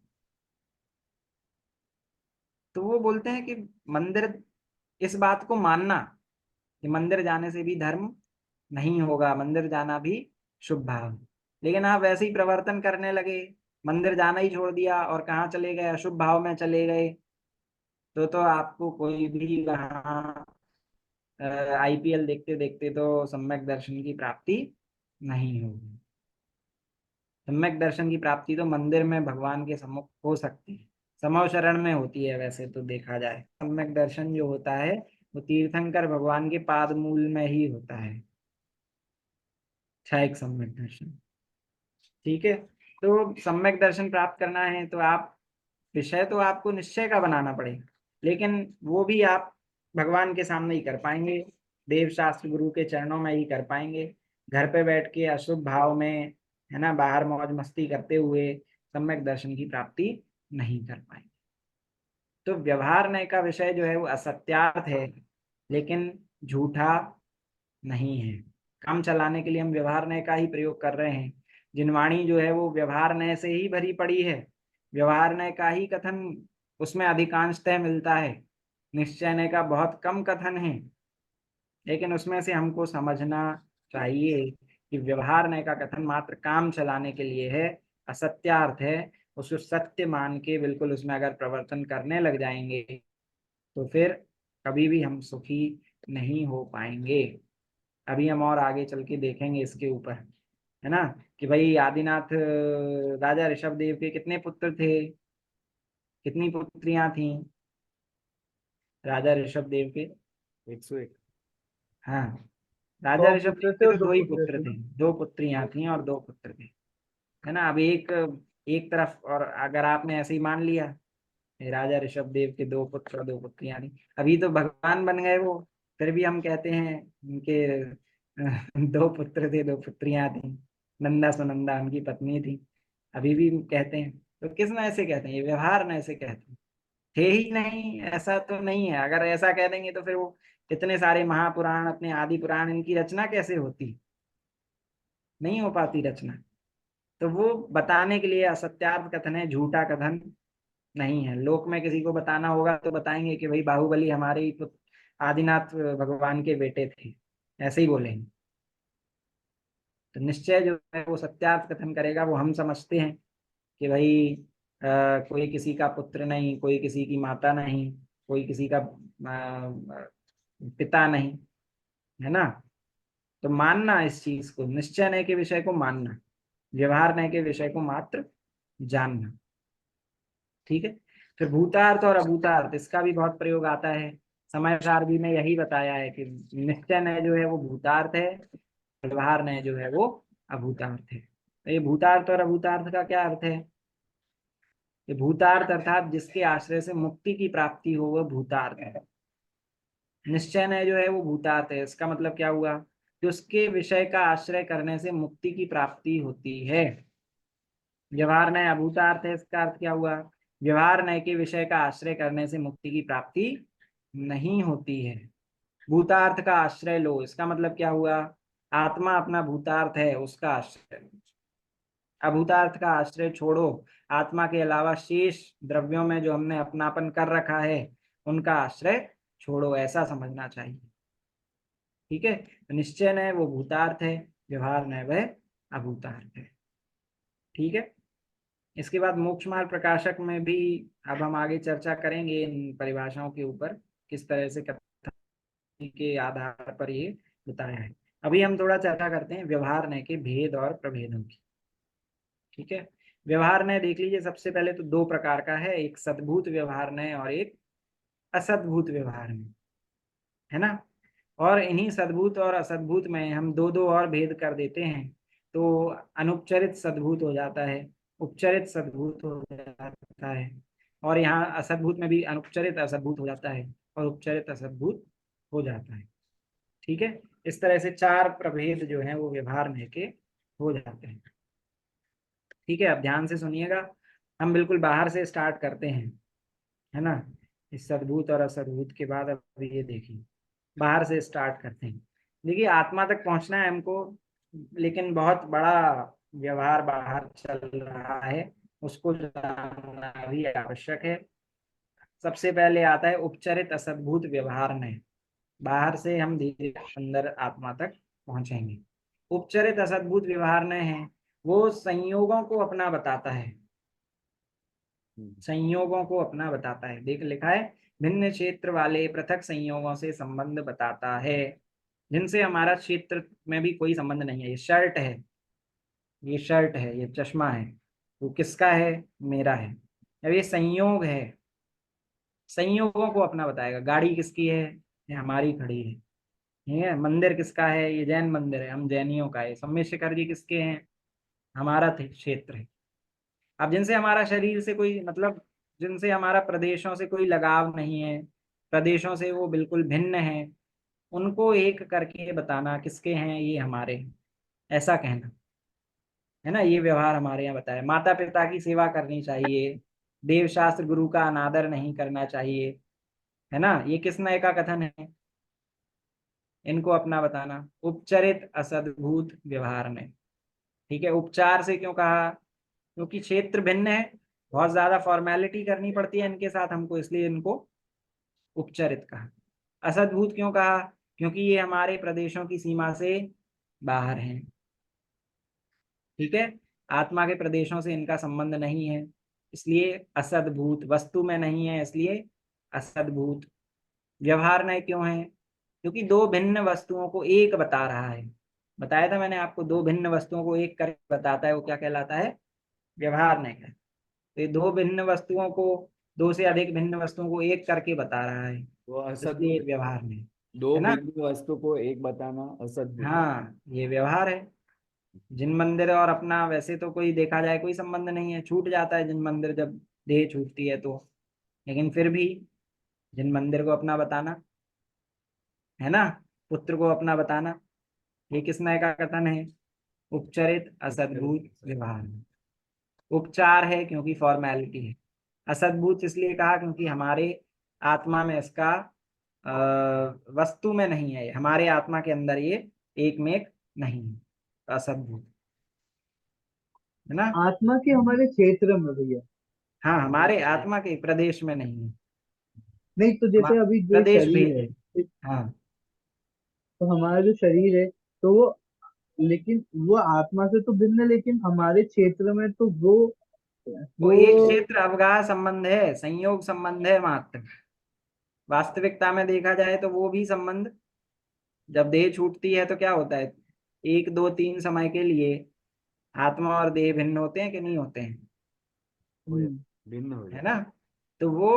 तो वो बोलते हैं कि मंदिर, इस बात को मानना कि मंदिर जाने से भी धर्म नहीं होगा, मंदिर जाना भी शुभ भाव। लेकिन आप वैसे ही प्रवर्तन करने लगे, मंदिर जाना ही छोड़ दिया और कहाँ चले गए, अशुभ भाव में चले गए, तो आपको कोई भी वहाँ आईपीएल देखते देखते तो सम्यक दर्शन की प्राप्ति नहीं होगी। सम्यक दर्शन की प्राप्ति तो मंदिर में भगवान के सम्मुख हो सकती है, समव शरण में होती है। वैसे तो देखा जाए सम्यक दर्शन जो होता है वो तीर्थंकर भगवान के पाद मूल में ही होता है, क्षयिक सम्यक दर्शन। ठीक है, तो सम्यक दर्शन प्राप्त करना है तो आप, विषय तो आपको निश्चय का बनाना पड़ेगा, लेकिन वो भी आप भगवान के सामने ही कर पाएंगे, देव शास्त्र गुरु के चरणों में ही कर पाएंगे। घर पे बैठ के अशुभ भाव में, है ना, बाहर मौज मस्ती करते हुए सम्यक दर्शन की प्राप्ति नहीं कर पाएंगे। तो व्यवहार नय का विषय जो है वो असत्यार्थ है, लेकिन झूठा नहीं है। काम चलाने के लिए हम व्यवहार नय का ही प्रयोग कर रहे हैं। जिनवाणी जो है वो व्यवहार नय से ही भरी पड़ी है, व्यवहार नय का ही कथन उसमें अधिकांशतः मिलता है। निश्चय नय का बहुत कम कथन है, लेकिन उसमें से हमको समझना चाहिए कि व्यवहार नय का कथन मात्र काम चलाने के लिए है, असत्यार्थ है। उसको सत्य मान के बिल्कुल उसमें अगर प्रवर्तन करने लग जाएंगे तो फिर कभी भी हम सुखी नहीं हो पाएंगे। अभी हम और आगे चल के देखेंगे इसके ऊपर, है ना, कि भाई आदिनाथ राजा ऋषभ देव के कितने पुत्र थे, कितनी पुत्रियां थी राजा ऋषभ देव के, 101। हाँ, राजा 100 ऋषभ देव पुत्र थे के और तो 2 दो ही पुत्र पुत्र थे थे, ना। 2 पुत्रियां थी और 2 पुत्र थे, है ना। अब एक एक तरफ, और अगर आपने ऐसे ही मान लिया राजा ऋषभ देव के 2 पुत्र और 2 पुत्रियां थी, अभी तो भगवान बन गए वो, फिर भी हम कहते हैं उनके दो पुत्र थे, दो पुत्रियां थी, नंदा सुनंदा उनकी पत्नी थी, अभी भी कहते हैं। तो किस नए से कहते हैं? ये व्यवहार नए से कहते हैं। थे ही नहीं, ऐसा तो नहीं है। अगर ऐसा कह देंगे तो फिर वो इतने सारे महापुराण, अपने आदि पुराण, इनकी रचना कैसे होती? नहीं हो पाती रचना। तो वो बताने के लिए असत्यार्थ कथन है, झूठा कथन नहीं है। लोक में किसी को बताना होगा तो बताएंगे कि भाई बाहुबली हमारे ही आदिनाथ भगवान के बेटे थे, ऐसे ही बोलेंगे। तो निश्चय जो है वो सत्यार्थ कथन करेगा। वो हम समझते हैं कि भाई कोई किसी का पुत्र नहीं, कोई किसी की माता नहीं, कोई किसी का पिता नहीं, है ना। तो मानना इस चीज को, निश्चय नय के विषय को मानना, व्यवहार नय के विषय को मात्र जानना। ठीक है। फिर भूतार्थ और अभूतार्थ, इसका भी बहुत प्रयोग आता है। समय सार भी में यही बताया है कि निश्चय नय जो है वो भूतार्थ है, व्यवहार नय जो है वो अभूतार्थ है। तो ये भूतार्थ और अभूतार्थ का क्या अर्थ है? ये भूतार्थ अर्थात जिसके आश्रय से मुक्ति की प्राप्ति हो वह भूतार्थ है। निश्चय नय जो है वो भूतार्थ है। इसका मतलब क्या हुआ? कि उसके विषय का आश्रय करने से मुक्ति की प्राप्ति होती है। व्यवहार नय अभूतार्थ है, इसका अर्थ क्या हुआ? व्यवहार नय के विषय का आश्रय करने से मुक्ति की प्राप्ति नहीं होती है। भूतार्थ का आश्रय लो, इसका मतलब क्या हुआ? आत्मा अपना भूतार्थ है, उसका आश्रय। अभूतार्थ का आश्रय छोड़ो, आत्मा के अलावा शेष द्रव्यों में जो हमने अपनापन कर रखा है उनका आश्रय छोड़ो, ऐसा समझना चाहिए। ठीक है। तो निश्चय नय वो भूतार्थ है, व्यवहार नय वह अभूतार्थ है। ठीक है। इसके बाद मोक्ष मार्ग प्रकाशक में भी अब हम आगे चर्चा करेंगे इन परिभाषाओं के ऊपर, किस तरह से कथन के आधार पर ये बताया है। अभी हम थोड़ा चर्चा करते हैं व्यवहार नय के भेद और प्रभेदों की। ठीक है। व्यवहार नय देख लीजिए, सबसे पहले तो दो प्रकार का है, एक सद्भूत व्यवहार नय और एक असद्भूत व्यवहार नय, है ना। और इन्हीं सद्भूत और असद्भूत में हम दो दो और भेद कर देते हैं, तो अनुपचरित सद्भूत हो जाता है, उपचरित सद्भूत हो जाता है, और यहाँ असद्भूत में भी अनुपचरित असद्भूत हो जाता है और उपचरित असद्भूत हो जाता है। ठीक है। इस तरह से चार प्रभेद जो हैं वो व्यवहार नय के हो जाते हैं। ठीक है। अब ध्यान से सुनिएगा, हम बिल्कुल बाहर से स्टार्ट करते हैं, है ना। इस सद्भूत और असद्भूत के बाद अब ये देखिए, बाहर से स्टार्ट करते हैं। देखिए आत्मा तक पहुंचना है हमको, लेकिन बहुत बड़ा व्यवहार बाहर चल रहा है, उसको जानना भी आवश्यक है। सबसे पहले आता है उपचरित असद्भूत व्यवहार नय। बाहर से हम धीरे अंदर आत्मा तक पहुंचेंगे। उपचरित असद्भूत व्यवहार नय है, वो संयोगों को अपना बताता है, संयोगों को अपना बताता है। देख लिखा है, भिन्न क्षेत्र वाले पृथक संयोगों से संबंध बताता है, जिनसे हमारा क्षेत्र में भी कोई संबंध नहीं है। ये शर्ट है, ये शर्ट है, ये चश्मा है, वो किसका है? मेरा है। अब ये संयोग है, संयोगों को अपना बताएगा। गाड़ी किसकी है? ये हमारी खड़ी है। ये मंदिर किसका है? ये जैन मंदिर है, हम जैनियों का है। सम्मेशकर जी किसके हैं? हमारा क्षेत्र है। अब जिनसे हमारा शरीर से कोई मतलब, जिनसे हमारा प्रदेशों से कोई लगाव नहीं है, प्रदेशों से वो बिल्कुल भिन्न है, उनको एक करके बताना किसके हैं? ये हमारे हैं, ऐसा कहना, है ना। ये व्यवहार हमारे यहाँ बताया। माता पिता की सेवा करनी चाहिए, देव शास्त्र गुरु का अनादर नहीं करना चाहिए, है ना। ये किस नय का कथन है? इनको अपना बताना। उपचरित असद्भूत व्यवहार नय। ठीक है। उपचार से क्यों कहा? क्योंकि क्षेत्र भिन्न है, बहुत ज्यादा फॉर्मेलिटी करनी पड़ती है इनके साथ हमको, इसलिए इनको उपचरित कहा। असद्भूत क्यों कहा? क्योंकि ये हमारे प्रदेशों की सीमा से बाहर हैं। ठीक है। आत्मा के प्रदेशों से इनका संबंध नहीं है, इसलिए असद्भूत। वस्तु में नहीं है, इसलिए असद्भूत। व्यवहार नय क्यों है? क्योंकि दो भिन्न वस्तुओं को एक बता रहा है। बताया था मैंने आपको, दो भिन्न वस्तुओं को एक करके बताता है, वो क्या कहलाता है? व्यवहार नय है। तो ये दो भिन्न वस्तुओं को, दो से अधिक भिन्न वस्तुओं को एक करके बता रहा है, वो इसलिए असद्भुत। व्यवहार नय, दो है ना। बिंदु वस्तु को एक बताना असद्भुत है। हाँ, ये व्यवहार है। जिन मंदिर और अपना वैसे तो कोई देखा जाए कोई संबंध नहीं है, छूट जाता है जिन मंदिर जब देह छूटती है तो, लेकिन फिर भी जिन मंदिर को अपना बताना, है ना, पुत्र को अपना बताना, ये किस नय का कथन है? उपचरित असद्भूत व्यवहार। उपचार है क्योंकि फॉर्मेलिटी है, असद्भूत इसलिए कहा क्योंकि हमारे आत्मा में इसका वस्तु में नहीं है, हमारे आत्मा के अंदर ये एक में एक नहीं है, असद्भूत है ना। आत्मा के हमारे क्षेत्र में भैया। हाँ, हमारे आत्मा के प्रदेश में नहीं है, नहीं तो जैसे अभी जो प्रदेश शरीर भेद है, है। हाँ, तो हमारा जो शरीर है, तो वो, लेकिन वो आत्मा से तो भिन्न है, लेकिन हमारे क्षेत्र में तो वो वो एक क्षेत्र अवगाह संबंध है, संयोग संबंध है मात्र। वास्तविकता में देखा जाए तो वो भी संबंध, जब देह छूटती है तो क्या होता है, 1 2 3 समय के लिए आत्मा और देह भिन्न होते हैं कि नहीं होते हैं, भिन्न हो है जाए। ना। तो वो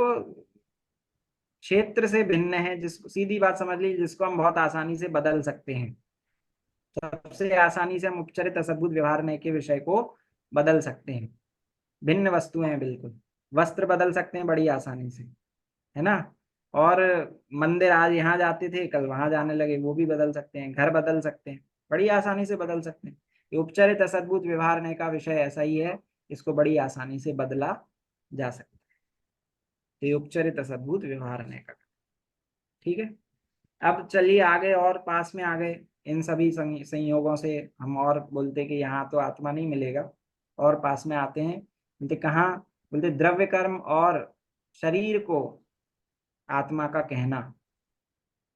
क्षेत्र से भिन्न है, जिसको सीधी बात समझ लीजिए, जिसको हम बहुत आसानी से बदल सकते हैं। सबसे आसानी से हम उपचरित असद्भुत व्यवहार नय के विषय को बदल सकते हैं। भिन्न वस्तुएं हैं बिल्कुल, वस्त्र बदल सकते हैं बड़ी आसानी से, है ना। और मंदिर आज यहाँ जाते थे कल वहां जाने लगे, वो भी बदल सकते हैं। घर बदल सकते हैं, बड़ी आसानी से बदल सकते हैं। ये उपचरित असद्भुत व्यवहार नय का विषय ऐसा ही है, इसको बड़ी आसानी से बदला जा सकता है। ये उपचरित असद्भुत व्यवहार नय का, ठीक है। अब चलिए आगे और पास में आ गए, इन सभी संयोगों से हम और बोलते कि यहाँ तो आत्मा नहीं मिलेगा, और पास में आते हैं, बोलते कहाँ, बोलते द्रव्य कर्म और शरीर को आत्मा का कहना,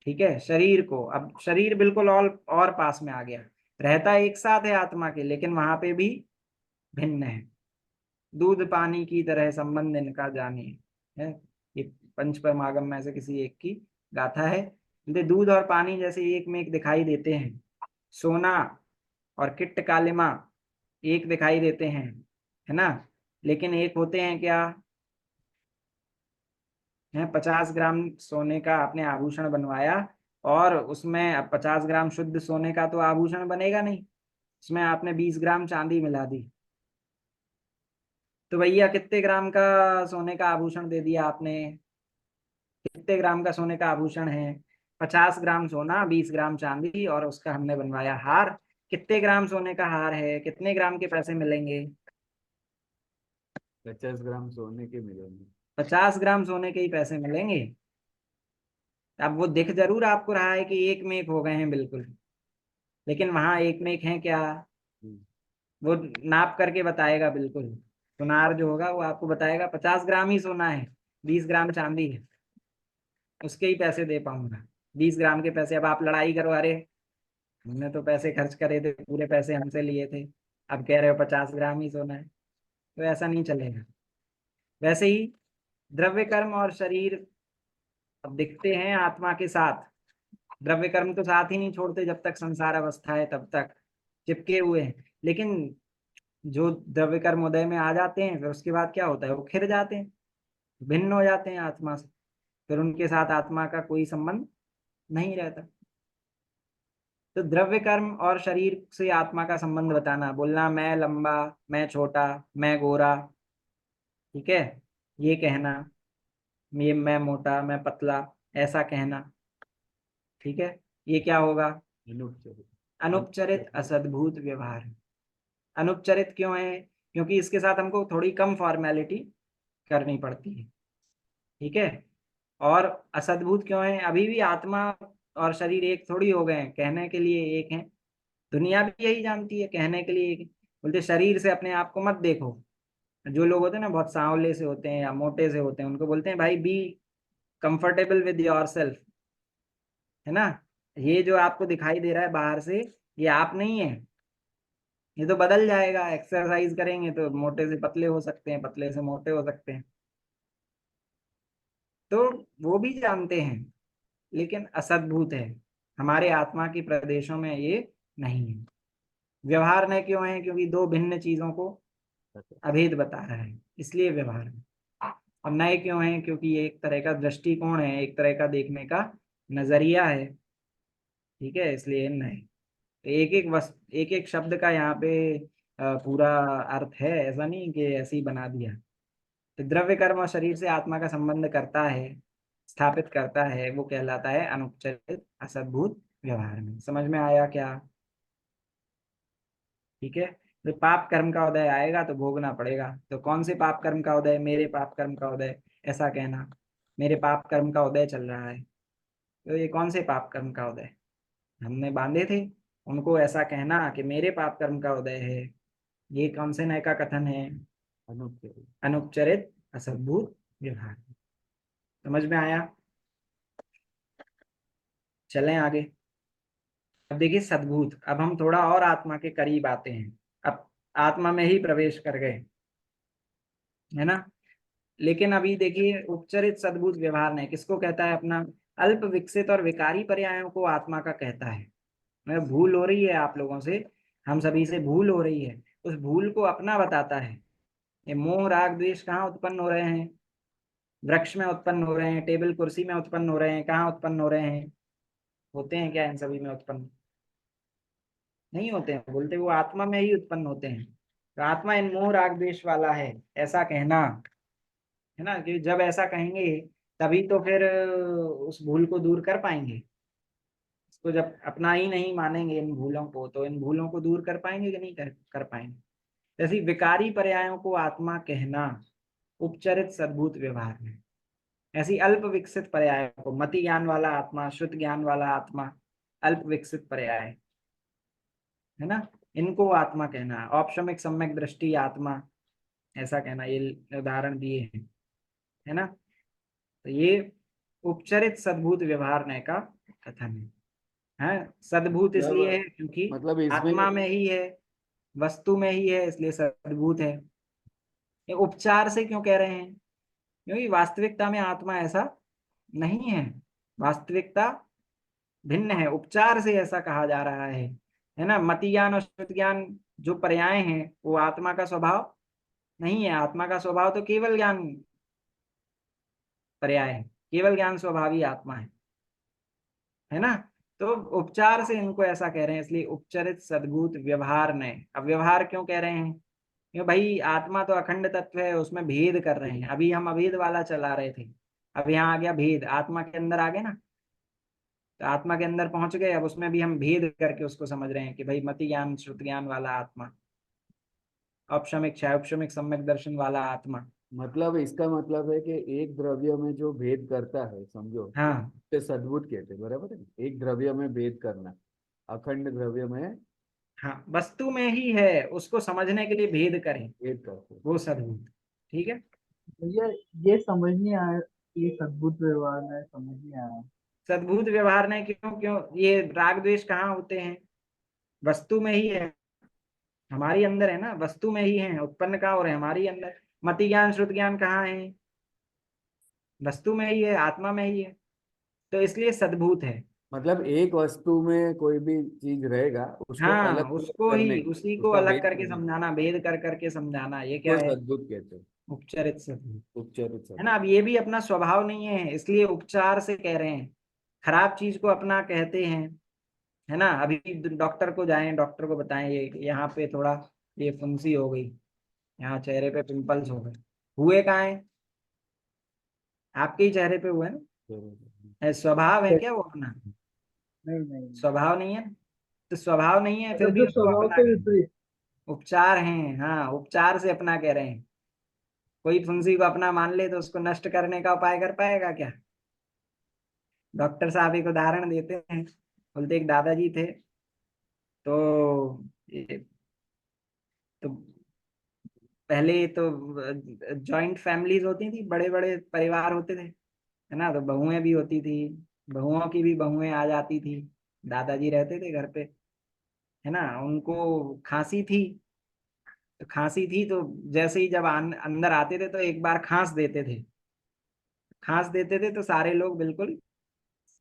ठीक है। शरीर को, अब शरीर बिल्कुल और पास में आ गया, रहता एक साथ है आत्मा के, लेकिन वहां पे भी भिन्न है। दूध पानी की तरह संबंध इनका जानिए, है ये पंच परमागम में से किसी एक की गाथा है। दूध और पानी जैसे एक में एक दिखाई देते हैं, सोना और किट्ट कालिमा एक दिखाई देते हैं, है ना, लेकिन एक होते हैं क्या, है 50 ग्राम सोने का आपने आभूषण बनवाया, और उसमें अब 50 ग्राम शुद्ध सोने का तो आभूषण बनेगा नहीं, उसमें आपने 20 ग्राम चांदी मिला दी, तो भैया कितने ग्राम का सोने का आभूषण दे दिया आपने, कितने ग्राम का सोने का आभूषण है, 50 ग्राम सोना 20 ग्राम चांदी, और उसका हमने बनवाया हार। कितने ग्राम सोने का हार है, कितने ग्राम के पैसे मिलेंगे? 50 ग्राम सोने के मिलेंगे। 50 ग्राम सोने के ही पैसे मिलेंगे। अब वो दिख जरूर आपको रहा है कि एक में एक हो गए हैं बिल्कुल, लेकिन वहां एक में एक है क्या, वो नाप करके बताएगा बिल्कुल। सुनार जो होगा वो आपको बताएगा 50 ग्राम ही सोना है, 20 ग्राम चांदी है, उसके ही पैसे दे पाऊंगा। 20 ग्राम के पैसे, अब आप लड़ाई करो, अरे हमने तो पैसे खर्च करे थे, पूरे पैसे हमसे लिए थे, अब कह रहे हो 50 ग्राम ही सोना है, तो ऐसा नहीं चलेगा। वैसे ही द्रव्य कर्म और शरीर अब दिखते हैं आत्मा के साथ, द्रव्य कर्म तो साथ ही नहीं छोड़ते, जब तक संसार अवस्था है तब तक चिपके हुए हैं, लेकिन जो द्रव्य कर्म उदय में आ जाते हैं फिर उसके बाद क्या होता है, वो खिर जाते हैं, भिन्न हो जाते हैं आत्मा से, फिर उनके साथ आत्मा का कोई संबंध नहीं रहता। तो द्रव्य कर्म और शरीर से आत्मा का संबंध बताना, बोलना मैं लंबा, मैं छोटा, मैं गोरा, ठीक है, ये कहना, ये मैं मोटा, मैं पतला, ऐसा कहना, ठीक है, ये क्या होगा, अनुपचरित। अनुपचरित असद्भुत व्यवहार। अनुपचरित क्यों है, क्योंकि इसके साथ हमको थोड़ी कम फॉर्मेलिटी करनी पड़ती है, ठीक है। और असद्भुत क्यों है, अभी भी आत्मा और शरीर एक थोड़ी हो गए हैं, कहने के लिए एक हैं, दुनिया भी यही जानती है, कहने के लिए एक है। बोलते शरीर से अपने आप को मत देखो, जो लोग होते हैं ना बहुत सांवले से होते हैं या मोटे से होते हैं, उनको बोलते हैं भाई be comfortable with your self, है ना। ये जो आपको दिखाई दे रहा है बाहर से, ये आप नहीं है, ये तो बदल जाएगा, एक्सरसाइज करेंगे तो मोटे से पतले हो सकते हैं, पतले से मोटे हो सकते हैं, तो वो भी जानते हैं, लेकिन असद्भुत है, हमारे आत्मा के प्रदेशों में ये नहीं है। व्यवहार न क्यों है, क्योंकि दो भिन्न चीजों को अभेद बता रहा है, इसलिए व्यवहार है। और नए क्यों है, क्योंकि ये एक तरह का दृष्टिकोण है, एक तरह का देखने का नजरिया है, ठीक है, इसलिए नए। एक एक शब्द का यहाँ पे पूरा अर्थ है, ऐसा नहीं कि ऐसे ही बना दिया। तो द्रव्य कर्म और शरीर से आत्मा का संबंध करता है, स्थापित करता है वो कहलाता है अनुपचरित असद्भूत व्यवहार में। समझ में आया क्या? ठीक है। तो पाप कर्म का उदय आएगा तो भोगना पड़ेगा। तो कौन से पाप कर्म का उदय? मेरे पाप कर्म का उदय, ऐसा कहना। मेरे पाप कर्म का उदय चल रहा है, तो ये कौन से पाप कर्म का उदय? हमने बांधे थे उनको, ऐसा कहना कि मेरे पाप कर्म का उदय है। ये कौन से नय का कथन है? अनुपचरित। अनुपचरित असद्भूत व्यवहार। समझ में आया? चलें आगे। अब देखिए सद्भूत, अब हम थोड़ा और आत्मा के करीब आते हैं। अब आत्मा में ही प्रवेश कर गए, है ना। लेकिन अभी देखिए उपचरित सद्भूत व्यवहार ने किसको कहता है? अपना अल्प विकसित और विकारी पर्यायों को आत्मा का कहता है। मैं भूल हो रही है आप लोगों से, हम सभी से भूल हो रही है, उस भूल को अपना बताता है। ये मोह राग द्वेष कहाँ उत्पन्न हो रहे हैं? वृक्ष में उत्पन्न हो रहे हैं, टेबल कुर्सी में उत्पन्न हो रहे हैं, कहाँ उत्पन्न हो रहे हैं? होते हैं क्या इन सभी में उत्पन्न? नहीं होते हैं, बोलते वो आत्मा में ही उत्पन्न होते हैं। तो आत्मा इन मोह राग द्वेष वाला है, ऐसा कहना, है ना। कि जब ऐसा कहेंगे तभी तो फिर उस भूल को दूर कर पाएंगे। इसको जब अपना ही नहीं मानेंगे इन भूलों को, तो इन भूलों को दूर कर पाएंगे कि नहीं कर पाएंगे। जैसे विकारी पर्यायों को आत्मा कहना उपचरित सद्भूत व्यवहार है। ऐसी अल्प विकसित पर्यायों को, मति ज्ञान वाला आत्मा, शुद्ध ज्ञान वाला आत्मा, अल्प विकसित पर्याय, है ना, इनको आत्मा कहना। औपशमिक सम्यक दृष्टि आत्मा, ऐसा कहना। ये उदाहरण दिए हैं, है ना। तो ये उपचरित सद्भूत व्यवहार ने का कथन है। सद्भूत इसलिए है क्योंकि मतलब इसमें आत्मा में ही है, वस्तु में ही है, इसलिए सद्भूत है। ये उपचार से क्यों कह रहे हैं? क्योंकि वास्तविकता में आत्मा ऐसा नहीं है। वास्तविकता भिन्न है, उपचार से ऐसा कहा जा रहा है ना। मति ज्ञान और शुद्ध ज्ञान जो पर्याय हैं वो आत्मा का स्वभाव नहीं है। आत्मा का स्वभाव तो केवल ज्ञान पर्याय है, केवल ज्ञान स्वभावी आत्मा है ना। तो उपचार से इनको ऐसा कह रहे हैं, इसलिए उपचरित सद्भूत व्यवहार ने। अब व्यवहार क्यों कह रहे हैं? क्यों भाई, आत्मा तो अखंड तत्व है, उसमें भेद कर रहे हैं। अभी हम अभेद वाला चला रहे थे, अब यहाँ आ गया भेद, आत्मा के अंदर आ गए ना। तो आत्मा के अंदर पहुंच गए, अब उसमें भी हम भेद करके उसको समझ रहे हैं कि भाई मति ज्ञान श्रुत ज्ञान वाला आत्मा, औपशमिक क्षायोपशमिक सम्यक दर्शन वाला आत्मा। मतलब इसका मतलब है कि एक द्रव्य में जो भेद करता है, समझो, हाँ उसे सद्भुत कहते हैं, बराबर है। एक द्रव्य में भेद करना, अखंड द्रव्य में हाँ, वस्तु में ही है, उसको समझने के लिए भेद करें, भेद करते हैं। वो सद्भुत। ठीक है। भैया ये समझ नहीं आया, ये सद्भुत व्यवहार है, समझ नहीं आया। सद्भुत व्यवहार ने क्यों क्यों ये राग द्वेष कहाँ होते हैं? वस्तु में ही है, हमारी अंदर है ना, वस्तु में ही है, उत्पन्न कहाँ हो रहे हैं? हमारी अंदर। मति ज्ञान श्रुत ज्ञान कहाँ है? वस्तु में ही है, आत्मा में ही है, तो इसलिए सद्भूत है। मतलब एक वस्तु में कोई भी चीज रहेगा, उसको अलग हाँ, अलग उसको करने ही, का, उसी को उसका अलग भेद करके करने का, समझाना, भेद कर करके समझाना, ये क्या वो है? सद्भुत कहते हैं। उपचरित सद्भूत, उपचरित है ना। सद्भुत। अब ये भी अपना स्वभाव नहीं है, इसलिए उपचार से कह रहे हैं। खराब चीज को अपना कहते हैं, है ना। अभी डॉक्टर को जाएं, डॉक्टर को बताएं ये यहाँ पे थोड़ा ये फुंसी हो गई, यहाँ चेहरे पे पिंपल्स हो गए, हुए कहाँ है? आपके ही चेहरे पे हुए ना। स्वभाव है क्या वो अपना? नहीं नहीं, स्वभाव नहीं है। तो स्वभाव नहीं है फिर मतलब भी जो उसको स्वभाव अपना के कहें। विपरीत। उपचार हैं, हाँ, उपचार से अपना कह रहे हैं। कोई फुंसी को अपना मान ले तो उसको नष्ट करने का उपाय कर पाएगा क्या? डॉक्टर साहब एक उदाहरण देते हैं, बोलते एक दादाजी थे, तो तो पहले तो जॉइंट फैमिलीज होती थी, बड़े बड़े परिवार होते थे, है ना। तो बहुएं भी होती थी, बहुओं की भी बहुएं आ जाती थी। दादाजी रहते थे घर पे, है ना। उनको खांसी थी, तो खांसी थी तो जैसे ही जब अंदर आते थे तो एक बार खांस देते थे। खांस देते थे तो सारे लोग बिल्कुल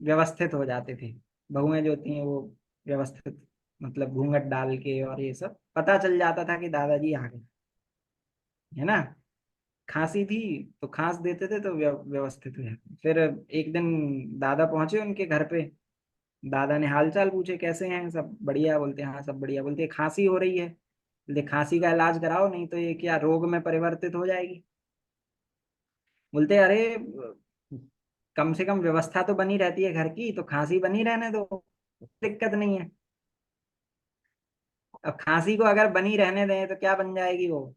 व्यवस्थित हो जाते थे। बहुएं जो थी वो व्यवस्थित, मतलब घूंघट डाल के, और ये सब पता चल जाता था कि दादाजी आ गए, है ना। खांसी थी तो खांस देते थे तो व्यवस्थित हुए। फिर एक दिन दादा पहुंचे उनके घर पे, दादा ने हालचाल पूछे, कैसे हैं? सब बढ़िया? बोलते हाँ सब बढ़िया। बोलते खांसी हो रही है, बोलते खांसी का इलाज कराओ, नहीं तो ये क्या रोग में परिवर्तित हो जाएगी। बोलते अरे कम से कम व्यवस्था तो बनी रहती है घर की, तो खांसी बनी रहने दो, दिक्कत नहीं है। अब खांसी को अगर बनी रहने दें तो क्या बन जाएगी वो?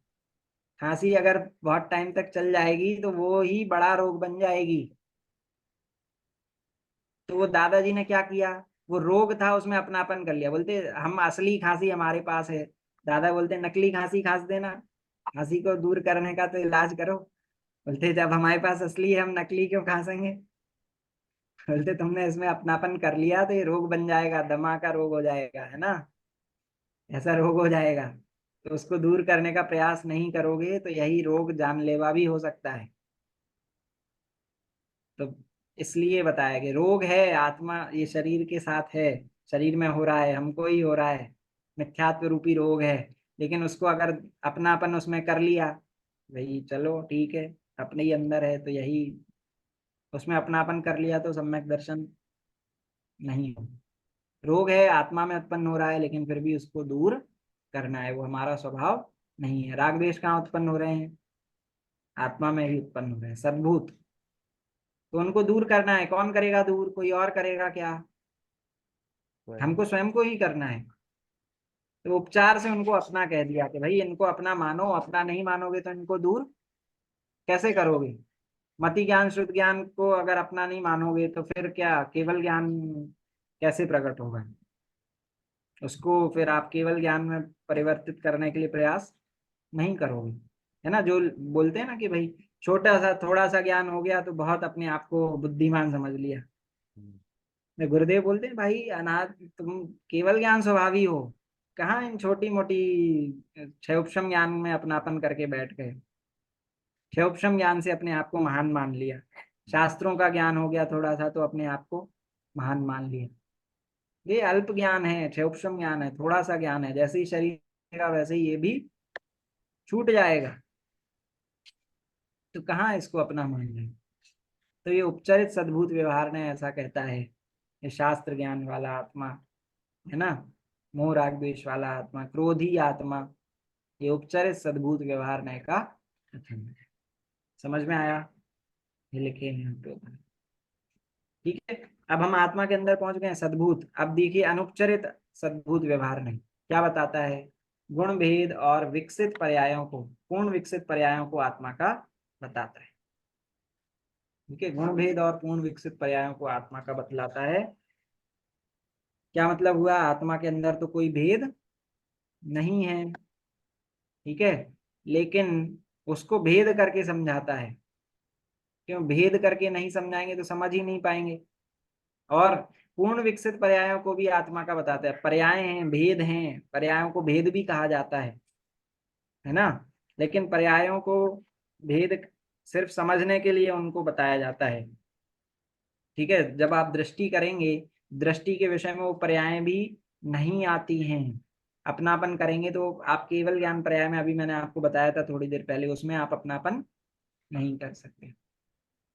खांसी अगर बहुत टाइम तक चल जाएगी तो वो ही बड़ा रोग बन जाएगी। तो वो दादाजी ने क्या किया, वो रोग था उसमें अपनापन कर लिया। बोलते हम असली खांसी हमारे पास है, दादा बोलते नकली खांसी खांस देना, खांसी को दूर करने का तो इलाज करो। बोलते जब हमारे पास असली है हम नकली क्यों खांसेंगे। बोलते तुमने इसमें अपनापन कर लिया तो ये रोग बन जाएगा, दमा का रोग हो जाएगा, है ना, ऐसा रोग हो जाएगा। तो उसको दूर करने का प्रयास नहीं करोगे तो यही रोग जानलेवा भी हो सकता है। तो इसलिए बताया कि रोग है, आत्मा ये शरीर के साथ है, शरीर में हो रहा है, हमको ही हो रहा है, मिथ्यात्व रूपी रोग है। लेकिन उसको अगर अपनापन उसमें कर लिया, भाई चलो ठीक है, अपने ही अंदर है तो यही, उसमें अपनापन कर लिया तो सम्यक दर्शन नहीं हो। रोग है, आत्मा में उत्पन्न हो रहा है, लेकिन फिर भी उसको दूर करना है, वो हमारा स्वभाव नहीं है। राग द्वेष कहाँ उत्पन्न हो रहे हैं? आत्मा में ही उत्पन्न हो रहे हैं, सद्भूत। तो उनको दूर करना है, कौन करेगा दूर? कोई और करेगा क्या? हमको स्वयं को ही करना है। तो उपचार से उनको अपना कह दिया कि भाई इनको अपना मानो, अपना नहीं मानोगे तो इनको दूर कैसे करोगे? मति ज्ञान शुद्ध ज्ञान को अगर अपना नहीं मानोगे तो फिर क्या केवल ज्ञान कैसे प्रकट होगा? उसको फिर आप केवल ज्ञान में परिवर्तित करने के लिए प्रयास नहीं करोगे, है ना। जो बोलते हैं ना कि भाई छोटा सा थोड़ा सा ज्ञान हो गया तो बहुत अपने आप को बुद्धिमान समझ लिया। मैं गुरुदेव बोलते हैं भाई अनाथ तुम केवल ज्ञान स्वभावी हो, कहाँ इन छोटी मोटी क्षयोपशम ज्ञान में अपनापन करके बैठ गए। क्षयोपशम ज्ञान से अपने आप को महान मान लिया, शास्त्रों का ज्ञान हो गया थोड़ा सा तो अपने आप को महान मान लिया। ये अल्प ज्ञान है, क्षयोपशम ज्ञान है, थोड़ा सा ज्ञान है। जैसे ही शरीर का वैसे ही ये भी छूट जाएगा, तो कहाँ इसको अपना मान लें। तो ये उपचरित सद्भूत व्यवहार ने ऐसा कहता है, ये शास्त्र ज्ञान वाला आत्मा, है ना, मोह राग द्वेष वाला आत्मा, क्रोधी आत्मा, ये उपचरित सद्भूत व्यवहार ने का कथन है। समझ में आया? ये लिखे हैं यहाँ पे। ठीक है, अब हम आत्मा के अंदर पहुंच गए हैं, सद्भूत। अब देखिए अनुपचरित सद्भूत व्यवहार नहीं क्या बताता है? गुण भेद और विकसित पर्यायों को, पूर्ण विकसित पर्यायों को आत्मा का बताता है। ठीक है, गुण भेद और पूर्ण विकसित पर्यायों को आत्मा का बतलाता है। क्या मतलब हुआ? आत्मा के अंदर तो कोई भेद नहीं है, ठीक है, लेकिन उसको भेद करके समझाता है। क्यों भेद करके नहीं समझाएंगे तो समझ ही नहीं पाएंगे। और पूर्ण विकसित पर्यायों को भी आत्मा का बताता है। पर्याय हैं, भेद हैं, पर्यायों को भेद भी कहा जाता है ना। लेकिन पर्यायों को भेद सिर्फ समझने के लिए उनको बताया जाता है। ठीक है, जब आप दृष्टि करेंगे, दृष्टि के विषय में वो पर्याय भी नहीं आती हैं। अपनापन करेंगे तो आप केवल ज्ञान पर्याय में, अभी मैंने आपको बताया था थोड़ी देर पहले, उसमें आप अपनापन नहीं कर सकते।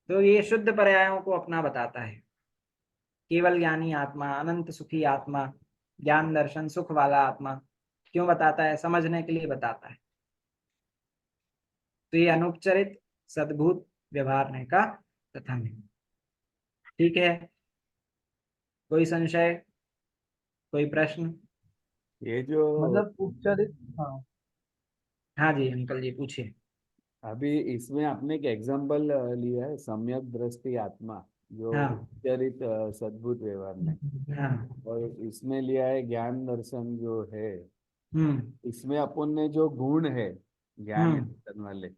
तो ये शुद्ध पर्यायों को अपना बताता है। केवल ज्ञानी आत्मा, अनंत सुखी आत्मा, ज्ञान दर्शन सुख वाला आत्मा। क्यों बताता है? समझने के लिए बताता है। तो ये अनुपचरित सद्भूत व्यवहार का कथन है। ठीक है, कोई संशय, कोई प्रश्न? ये जो मतलब उपचारित, हाँ। हाँ जी अंकल जी पूछिए। अभी इसमें आपने एक एग्जाम्पल लिया है, सम्यक दृष्टि आत्मा, जो हाँ उपचारित सद्भुत व्यवहार में, हाँ। और इसमें लिया है ज्ञान दर्शन जो है। हम्म इसमें अपन ने जो गुण है ज्ञान हम्म। दर्शन वाले,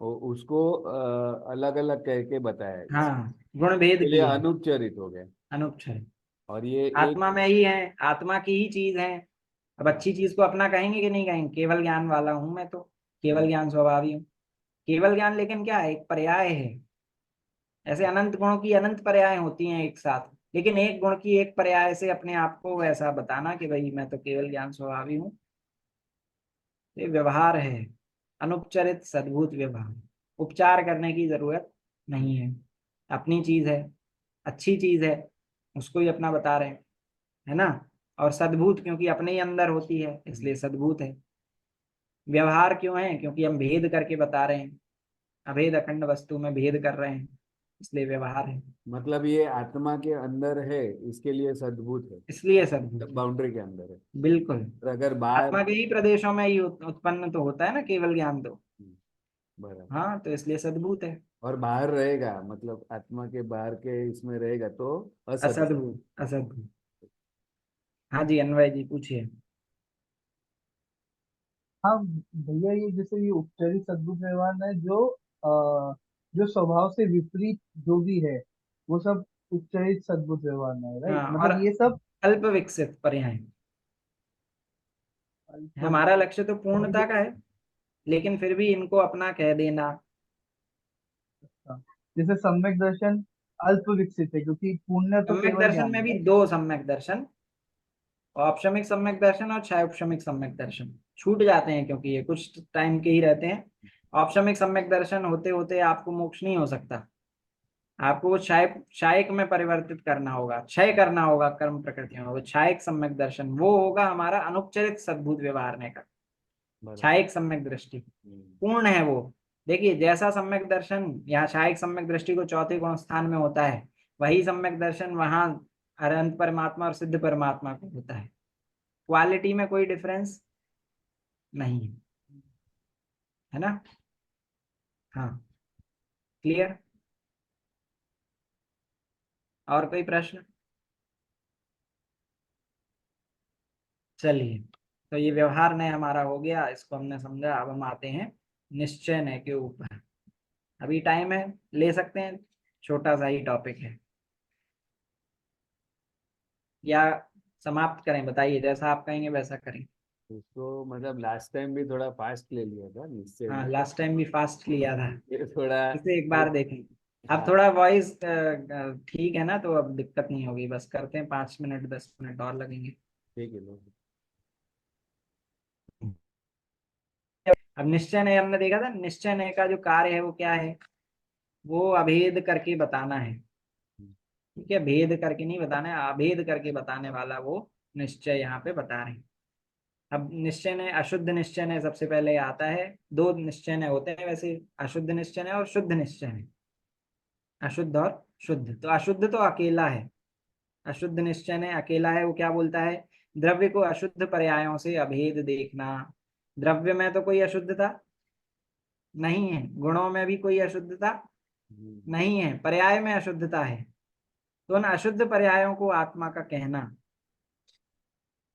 वो उसको अलग अलग कह के बताया है। हाँ, गुण भेद इसके लिए किए हैं, अनुपचरित हो गए। अनुपचरित। और ये आत्मा एक में ही है, आत्मा की ही चीज है। अब अच्छी चीज को अपना कहेंगे कि नहीं कहेंगे? केवल ज्ञान वाला हूं मैं तो, केवल ज्ञान स्वभावी हूँ। केवल ज्ञान लेकिन क्या है? एक पर्याय है। ऐसे अनंत गुणों की अनंत पर्याय होती हैं एक साथ, लेकिन एक गुण की एक पर्याय से अपने आप को ऐसा बताना कि भाई मैं तो केवल ज्ञान स्वभावी हूँ, ये व्यवहार है, अनुपचरित सद्भूत व्यवहार। उपचार करने की जरूरत नहीं है, अपनी चीज है, अच्छी चीज है, उसको ही अपना बता रहे हैं, है ना। और सद्भूत क्योंकि अपने ही अंदर होती है इसलिए सद्भूत है। व्यवहार क्यों है? क्योंकि हम भेद करके बता रहे हैं, अभेद अखंड वस्तु में भेद कर रहे हैं। इसलिए व्यवहार है, मतलब ये आत्मा के अंदर है, इसके लिए सद्भूत है, इसलिए सद्भुत। बाउंड्री के अंदर है। बिल्कुल, और अगर बाहर, आत्मा के ही प्रदेशों में ही उत्पन्न तो होता है ना केवल ज्ञान तो। बराबर, हाँ, तो इसलिए सद्भुत है। और बाहर रहेगा मतलब आत्मा के बाहर के इसमें रहेगा तो असत। असद्भुत, असद्भुत। हाँ जी, अन्वय जी पूछिए। हाँ भैया, ये जैसे ये उपचारित सद्बुद्ध व्यवहार है, जो स्वभाव से विपरीत जो भी है वो सब उपचारित सद्बुद्ध व्यवहार है, राइट? हाँ, और मतलब ये सब अल्प विकसित पर्याय। हमारा लक्ष्य तो और पूर्णता का है, लेकिन फिर भी इनको अपना कह देना। जैसे सम्यक दर्शन अल्प विकसित है, क्योंकि पुण्य तो सम्यक केवल दर्शन ज्ञान में है, भी right? दो सम्यक दर्शन, औपशमिक सम्यक दर्शन और क्षयोपशमिक सम्यक दर्शन छूट जाते हैं, क्योंकि ये कुछ टाइम के ही रहते हैं। औपशमिक सम्यक दर्शन होते होते आपको मोक्ष नहीं हो सकता, आपको वो क्षयिक में परिवर्तित करना होगा, क्षय करना होगा कर्म प्रकृति में। वो क्षयिक सम्यक दर्शन वो होगा हमारा अनुपचरित सद्भुत व्यवहारने का। बराबर। क्षयिक सम्यक दृष्टि हम्म, पूर्ण है वो। देखिए, जैसा सम्यक दर्शन यहाँ क्षयिक सम्यक दृष्टि को चौथे गुण स्थान में होता है, वही सम्यक दर्शन वहां अनंत परमात्मा और सिद्ध परमात्मा को होता है। क्वालिटी में कोई डिफरेंस नहीं है, है ना? हाँ, क्लियर। और कोई प्रश्न? चलिए, तो ये व्यवहार नय हमारा हो गया, इसको हमने समझा। अब हम आते हैं निश्चय नय के ऊपर। अभी टाइम है, ले सकते हैं, छोटा सा ही टॉपिक है, या समाप्त करें? बताइए, जैसा आप कहेंगे वैसा करें। उसको मतलब लास्ट टाइम भी थोड़ा फास्ट ले लिया था निश्चय हाँ, में। लास्ट टाइम भी फास्ट लिया था, ये थोड़ा, इसे एक बार देखें। अब हाँ थोड़ा वॉइस ठीक है ना, तो अब दिक्कत नहीं होगी। बस करते हैं, 5 मिनट 10 मिनट और लगेंगे। ठीक है लोग। अब निश्चय नय हमने देखा था, निश्चय नय का जो कार्य है वो क्या है? वो अभेद करके बताना है। ठीक है, भेद करके नहीं बताना है, अभेद करके बताने वाला वो निश्चय यहाँ पे बता रहे हैं। अब निश्चय नय, अशुद्ध निश्चय नय सबसे पहले आता है। दो निश्चय नय होते हैं वैसे, अशुद्ध निश्चय नय और शुद्ध निश्चय नय। अशुद्ध और शुद्ध, तो अशुद्ध तो अकेला है, अशुद्ध निश्चय नय अकेला है। वो क्या बोलता है? द्रव्य को अशुद्ध पर्यायों से अभेद देखना। द्रव्य में तो कोई अशुद्धता नहीं है, गुणों में भी कोई अशुद्धता नहीं है, पर्याय में अशुद्धता है। तो उन अशुद्ध पर्यायों को आत्मा का कहना,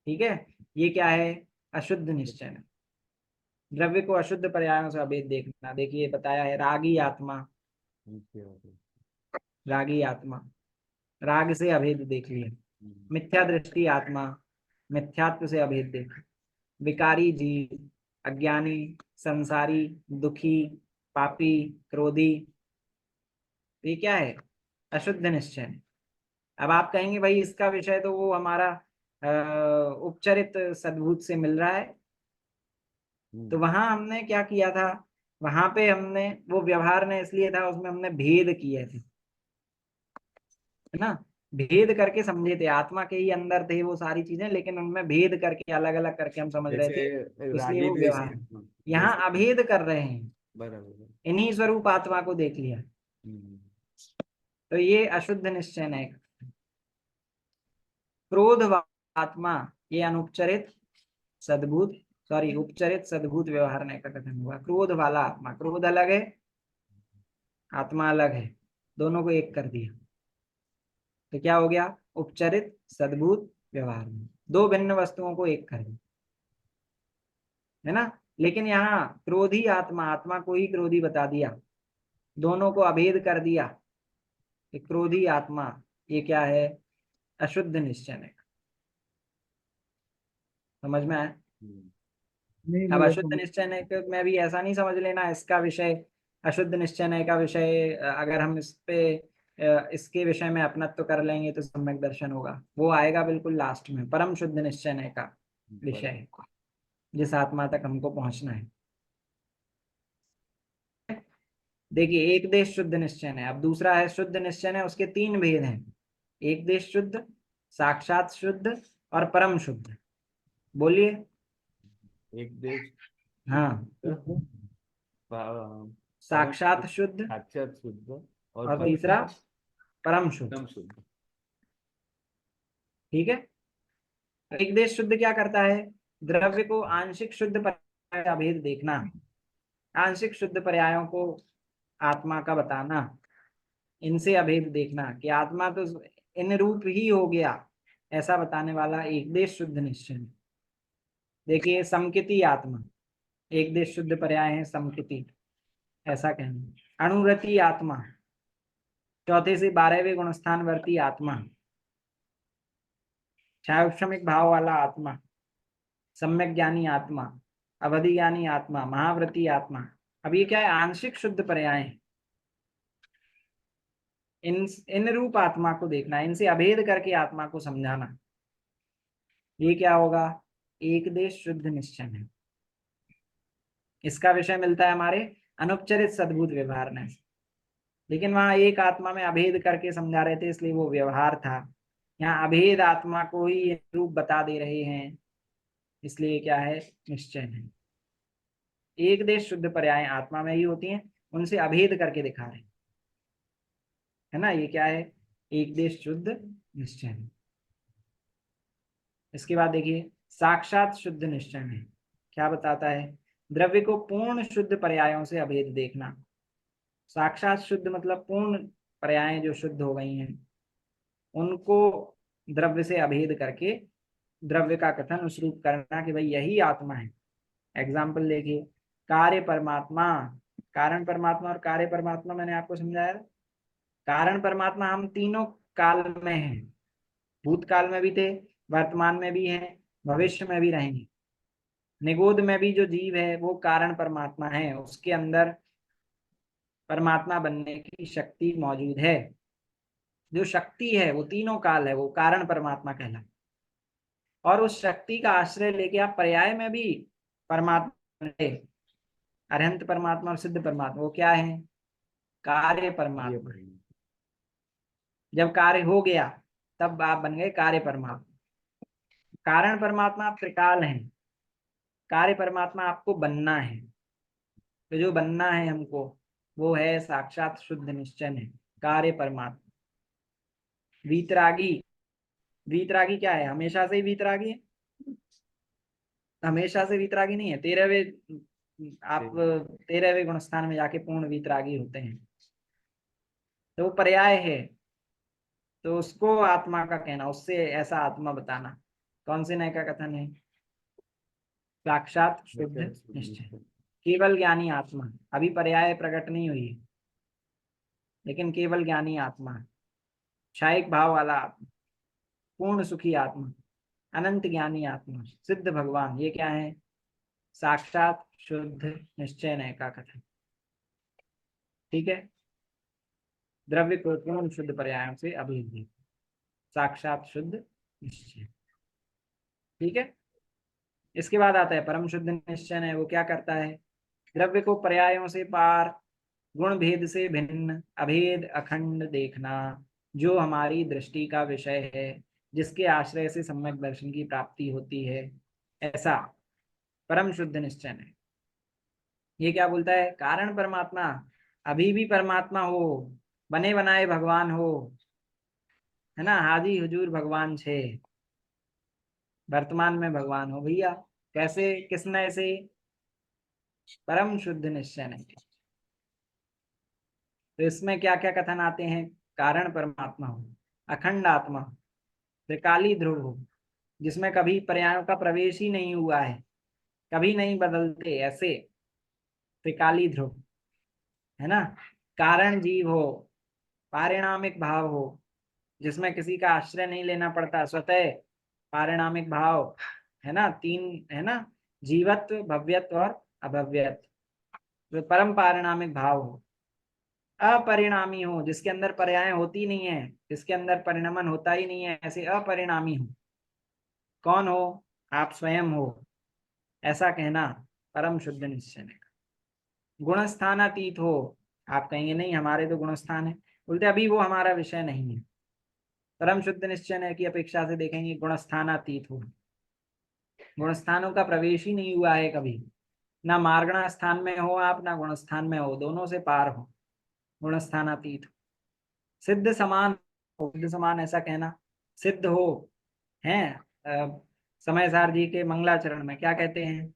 ठीक है, ये क्या है? अशुद्ध निश्चय है। द्रव्य को अशुद्ध पर्यायों से अभेद देखना। देखिए, बताया है रागी आत्मा, रागी आत्मा, राग से अभेद देख लिया। मिथ्या दृष्टि आत्मा, मिथ्यात्व से अभेद देख। विकारी जीव, अज्ञानी, संसारी, दुखी, पापी, क्रोधी, ये क्या है? अशुद्ध निश्चय है। अब आप कहेंगे भाई इसका विषय तो वो हमारा उपचरित सद्भूत से मिल रहा है। तो वहां हमने क्या किया था? वहां पे हमने वो व्यवहार ने इसलिए था, उसमें हमने भेद किए थे, है ना? भेद करके समझे थे, आत्मा के ही अंदर थे वो सारी चीजें, लेकिन उनमें भेद करके अलग अलग करके हम समझ रहे थे, जैसे इसलिए रागी वो द्वेषी व्यवहार। आत्मा, यहाँ जैसे, अभेद कर रहे हैं, बराबर। इन्हीं स्वरूप आत्मा को देख लिया। हम्म, तो ये अशुद्ध निश्चय है। क्रोध आत्मा, ये अनुपचरित सद्भूत, सॉरी उपचरित सद्भूत व्यवहार का कथन हुआ। क्रोध वाला आत्मा, क्रोध अलग है, आत्मा अलग है, दोनों को एक कर दिया, तो क्या हो गया? उपचरित सद्भूत व्यवहार में दो भिन्न वस्तुओं को एक कर दिया, है ना? लेकिन यहाँ क्रोधी आत्मा, आत्मा को ही क्रोधी बता दिया, दोनों को अभेद कर दिया कि क्रोधी आत्मा ये क्या है? अशुद्ध निश्चय है। समझ में आया? नहीं अब भैया, अशुद्ध निश्चय में भी ऐसा नहीं समझ लेना इसका विषय, अशुद्ध निश्चय का विषय अगर हम इस पे इसके विषय में अपनत्व कर लेंगे तो सम्यक दर्शन होगा, वो आएगा बिल्कुल लास्ट में। परम शुद्ध निश्चय का विषय है, जिस आत्मा तक हमको पहुंचना है। देखिए, एक देश शुद्ध निश्चय है, अब दूसरा है शुद्ध निश्चय है। उसके तीन भेद हैं, एक देश शुद्ध, साक्षात शुद्ध और परम शुद्ध। बोलिए। एक देश हाँ, शुद्ध, परम साक्षात शुद्ध, शुद्ध, साक्षात शुद्ध, और तीसरा परम शुद्ध। एकदम शुद्ध। ठीक है। एक देश शुद्ध क्या करता है? द्रव्य को आंशिक शुद्ध पर्याय का भेद देखना, आंशिक शुद्ध पर्यायों को आत्मा का बताना, इनसे अभेद देखना कि आत्मा तो इन रूप ही हो गया, ऐसा बताने वाला एक देश शुद्ध निश्चय। देखिए, समकिति आत्मा, एक देश शुद्ध पर्याय है समकिति, ऐसा कहना। अणुरति आत्मा, चौथे से 12वें गुणस्थान वर्ती आत्मा, छायोक्षमिक भाव वाला आत्मा, सम्यक ज्ञानी आत्मा, अवधि ज्ञानी आत्मा, महाव्रती आत्मा। अब ये क्या है? आंशिक शुद्ध पर्याय है। इन रूप आत्मा को देखना, इनसे अभेद करके आत्मा को समझाना, ये क्या होगा? एक देश शुद्ध निश्चय है। इसका विषय मिलता है हमारे अनुपचरित सद्भूत व्यवहार में, लेकिन वहां एक आत्मा में अभेद करके समझा रहे थे, इसलिए वो व्यवहार था। यहाँ अभेद आत्मा को ही रूप बता दे रहे हैं, इसलिए क्या है? निश्चय है। एक देश शुद्ध पर्याय आत्मा में ही होती हैं, उनसे अभेद करके दिखा रहे हैं, है ना। ये क्या है? एक देश शुद्ध निश्चय है। इसके बाद देखिए, साक्षात शुद्ध निश्चय में क्या बताता है? द्रव्य को पूर्ण शुद्ध पर्यायों से अभेद देखना। साक्षात शुद्ध मतलब पूर्ण पर्याय जो शुद्ध हो गई हैं, उनको द्रव्य से अभेद करके द्रव्य का कथन उस रूप करना कि भाई यही आत्मा है। एग्जाम्पल देखिए, कार्य परमात्मा, कारण परमात्मा और कार्य परमात्मा मैंने आपको समझाया। कारण परमात्मा हम तीनों काल में हैं, भूतकाल में भी थे, वर्तमान में भी हैं, भविष्य में भी रहेंगे। निगोद में भी जो जीव है वो कारण परमात्मा है, उसके अंदर परमात्मा बनने की शक्ति मौजूद है। जो शक्ति है वो तीनों काल है, वो कारण परमात्मा कहलाता। और उस शक्ति का आश्रय लेके आप पर्याय में भी परमात्मा, अरहंत परमात्मा और सिद्ध परमात्मा, वो क्या है? कार्य परमात्मा। जब कार्य हो गया तब आप बन गए कार्य परमात्मा। कारण परमात्मा आप त्रिकाल हैं, कार्य परमात्मा आपको बनना है। तो जो बनना है हमको, वो है साक्षात शुद्ध निश्चय है, कार्य परमात्मा। वीतरागी, वीतरागी क्या है? हमेशा से ही वीतरागी है? हमेशा से वीतरागी नहीं है। 13वें, आप 13वें गुणस्थान में जाके पूर्ण वीतरागी होते हैं, तो वो पर्याय है। तो उसको आत्मा का कहना, उससे ऐसा आत्मा बताना, कौन से नय का कथन है? साक्षात शुद्ध निश्चय, केवल ज्ञानी आत्मा। अभी पर्याय प्रकट नहीं हुई है, लेकिन केवल ज्ञानी आत्मा, क्षायिक भाव वाला आत्मा, पूर्ण सुखी आत्मा, अनंत ज्ञानी आत्मा, सिद्ध भगवान, ये क्या है? साक्षात शुद्ध निश्चय नय का कथन। ठीक है। द्रव्य को पूर्ण शुद्ध पर्यायों से अभिन्न, साक्षात शुद्ध निश्चय। ठीक है। इसके बाद आता है परम शुद्ध निश्चय है। वो क्या करता है? द्रव्य को पर्यायों से पार, गुण भेद से भिन्न, अभेद अखंड देखना, जो हमारी दृष्टि का विषय है, जिसके आश्रय से सम्यक दर्शन की प्राप्ति होती है, ऐसा परम शुद्ध निश्चय है। ये क्या बोलता है? कारण परमात्मा अभी भी परमात्मा हो, बने बनाए भगवान हो, है ना, हाजी हुजूर भगवान छे, वर्तमान में भगवान हो भैया। कैसे? किसने से? परम शुद्ध निश्चय नहीं। तो इसमें क्या क्या कथन आते हैं? कारण परमात्मा हो, अखंड आत्मा हो, त्रिकाली ध्रुव हो, जिसमें कभी पर्यायों का प्रवेश ही नहीं हुआ है, कभी नहीं बदलते, ऐसे त्रिकाली ध्रुव, है ना। कारण जीव हो, पारिणामिक भाव हो, जिसमें किसी का आश्रय नहीं लेना पड़ता, स्वतः पारिणामिक भाव, है ना। तीन है ना, जीवत्व, भव्यत्व और अभव्यत्व। तो परम पारिणामिक भाव हो, अपरिणामी हो, जिसके अंदर पर्याय होती नहीं है, जिसके अंदर परिणमन होता ही नहीं है, ऐसे अपरिणामी हो। कौन हो? आप स्वयं हो, ऐसा कहना परम शुद्ध निश्चय है। गुणस्थानातीत हो, आप कहेंगे नहीं हमारे तो गुणस्थान है, बोलते अभी वो हमारा विषय नहीं है। परम शुद्ध निश्चय की अपेक्षा से देखेंगे गुणस्थानातीत हो, गुणस्थानों का प्रवेश ही नहीं हुआ है कभी, ना मार्गणा स्थान में हो आप, ना गुणस्थान में हो, दोनों से पार हो, गुणस्थानातीत हो। सिद्ध समान हो, सिद्ध समान ऐसा कहना, सिद्ध हो हैं। समय सार जी के मंगलाचरण में क्या कहते हैं?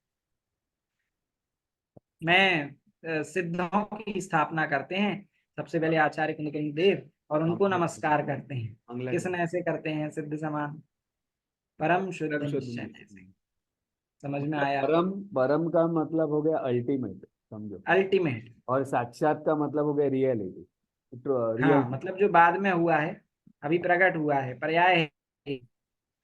मैं सिद्धों की स्थापना करते हैं, सबसे पहले आचार्य कुलकर्णी देव, और उनको नमस्कार करते हैं। किस मंगला ऐसे करते हैं? सिद्ध समान, परम शुद्ध परम शुद्ध निश्चय निश्चय। ऐसे। समझ में मतलब आया? परम, परम का मतलब हो गया अल्टीमेट, समझो। अल्टीमेट। और साक्षात का मतलब हो गया रियलिटी, रियल। हाँ, मतलब जो बाद में हुआ है, अभी प्रकट हुआ है, पर्याय है।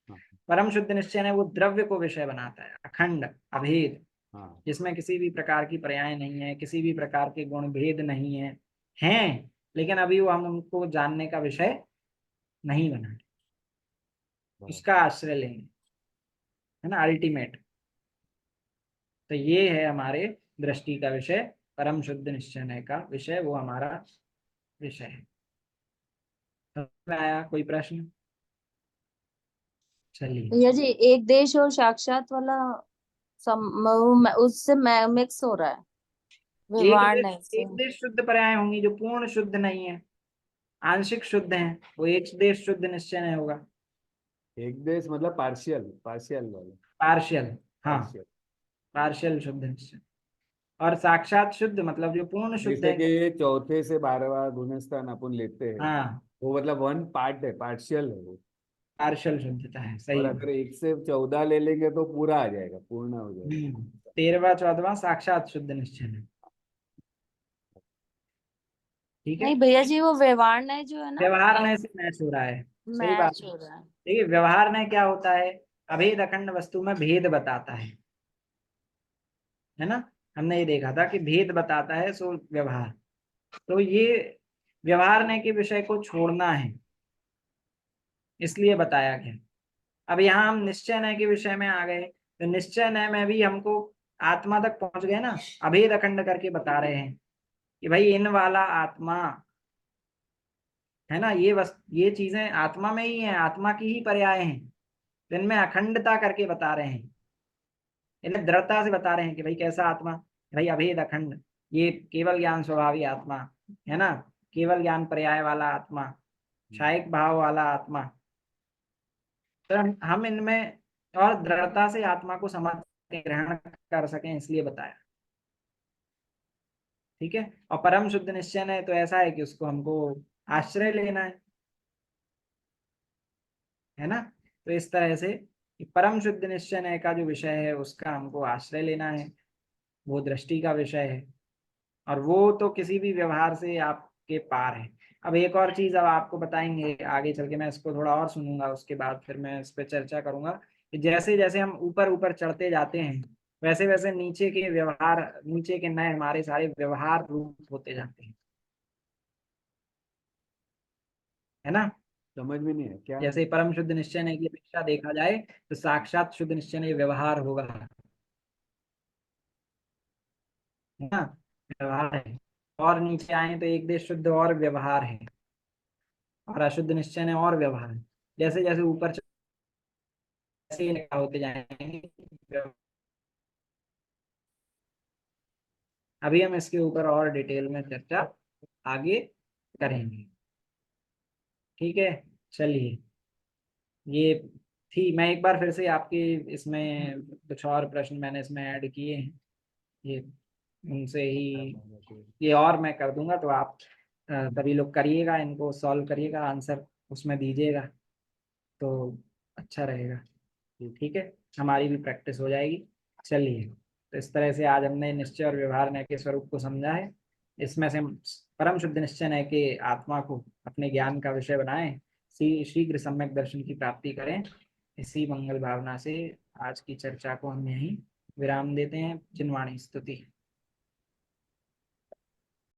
हाँ परम शुद्ध निश्चय है वो द्रव्य को विषय बनाता है, अखंड, अभेद, हाँ जिसमें किसी भी प्रकार की पर्याय नहीं है, किसी भी प्रकार के गुण भेद नहीं है, हैं, लेकिन अभी वो हम उनको जानने का विषय नहीं बना, बराबर। उसका आश्रय लेंगे, है ना, अल्टीमेट। तो ये है हमारे दृष्टि का विषय, परम शुद्ध निश्चय का विषय वो हमारा विषय है। समझ में आया? कोई प्रश्न? चलिए। भैया जी एक देश और साक्षात वाला उससे मिक्स हो रहा है, एक व्यवहार देश, नहीं से। एक देश शुद्ध पर्याय होंगी जो पूर्ण शुद्ध नहीं है, आंशिक शुद्ध है, वो एक देश शुद्ध निश्चय नहीं होगा। एक देश मतलब पार्शियल, पार्शियल वाला, पार्शियल। हाँ, पार्शियल। पार्शियल शुद्ध निश्चय। और साक्षात शुद्ध मतलब जो पूर्ण शुद्ध जैसे है। कि ये चौथे से 12वां गुणस्थान अपन लेते हैं, हाँ, वो मतलब वन पार्ट है, पार्शियल है वो। पार्शियल शुद्धता है, और सही है। अगर 1 से 14 ले लेंगे तो पूरा आ जाएगा, पूर्ण हो जाएगा। 13वां 14वां साक्षात शुद्ध निश्चय है। ठीक है। नहीं भैया जी वो व्यवहार नहीं जो है ना, व्यवहार में से मैच हो रहा है। सही बात मैच है। हो रहा है। देखिए, व्यवहार में क्या होता है? अभेद अखंड वस्तु में भेद बताता है ना। हमने ये देखा था कि भेद बताता है, सो व्यवहार। तो ये व्यवहार ने के विषय को छोड़ना है, इसलिए बताया गया। अब यहाँ हम निश्चय नय के विषय में आ गए, तो निश्चय नय में भी हमको आत्मा तक पहुंच गए ना, अभेद अखंड करके बता रहे हैं कि भाई इन वाला आत्मा है ना, ये चीजें आत्मा में ही है, आत्मा की ही पर्याय हैं, तो इनमें अखंडता करके बता रहे हैं, इन्हें दृढ़ता से बता रहे हैं कि भाई कैसा आत्मा, भाई अभेद अखंड, ये केवल ज्ञान स्वभावी आत्मा है ना, केवल ज्ञान पर्याय वाला आत्मा, क्षायिक भाव वाला आत्मा। तो हम इनमें और दृढ़ता से आत्मा को समझ के ग्रहण कर सकें, इसलिए बताया। ठीक है। और परम शुद्ध निश्चय है तो ऐसा है कि उसको हमको आश्रय लेना है ना। तो इस तरह से कि परम शुद्ध निश्चय का जो विषय है उसका हमको आश्रय लेना है, वो दृष्टि का विषय है, और वो तो किसी भी व्यवहार से आपके पार है। अब एक और चीज अब आपको बताएंगे आगे चल के, मैं इसको थोड़ा और सुनूंगा, उसके बाद फिर मैं इस पर चर्चा करूंगा कि जैसे जैसे हम ऊपर ऊपर चढ़ते जाते हैं, वैसे वैसे नीचे के व्यवहार, नीचे के नए हमारे सारे व्यवहार रूप होते जाते हैं, है ना। समझ में नहीं है क्या। जैसे परम शुद्ध निश्चय की अपेक्षा देखा जाए तो साक्षात शुद्ध निश्चय व्यवहार होगा, है ना, व्यवहार है। और नीचे आए तो एक देश शुद्ध और व्यवहार है, और अशुद्ध निश्चय है और व्यवहार है। जैसे जैसे ऊपर जैसे ही निकाह होते जाएंगे, अभी हम इसके ऊपर और डिटेल में चर्चा आगे करेंगे। ठीक है। चलिए, ये थी, मैं एक बार फिर से आपके इसमें कुछ और प्रश्न मैंने इसमें ऐड किए हैं, ये उनसे ही ये और मैं कर दूंगा, तो आप सभी लोग करिएगा, इनको सॉल्व करिएगा, आंसर उसमें दीजिएगा, तो अच्छा रहेगा। ठीक है, हमारी भी प्रैक्टिस हो जाएगी। चलिए, तो इस तरह से आज हमने निश्चय और व्यवहार नय के स्वरूप को समझा है। इसमें से हम परम शुद्ध निश्चय नय के आत्मा को अपने ज्ञान का विषय बनाएं, शीघ्र सम्यक दर्शन की प्राप्ति करें। इसी मंगल भावना से आज की चर्चा को हम यहीं विराम देते हैं। जिनवाणी स्तुति।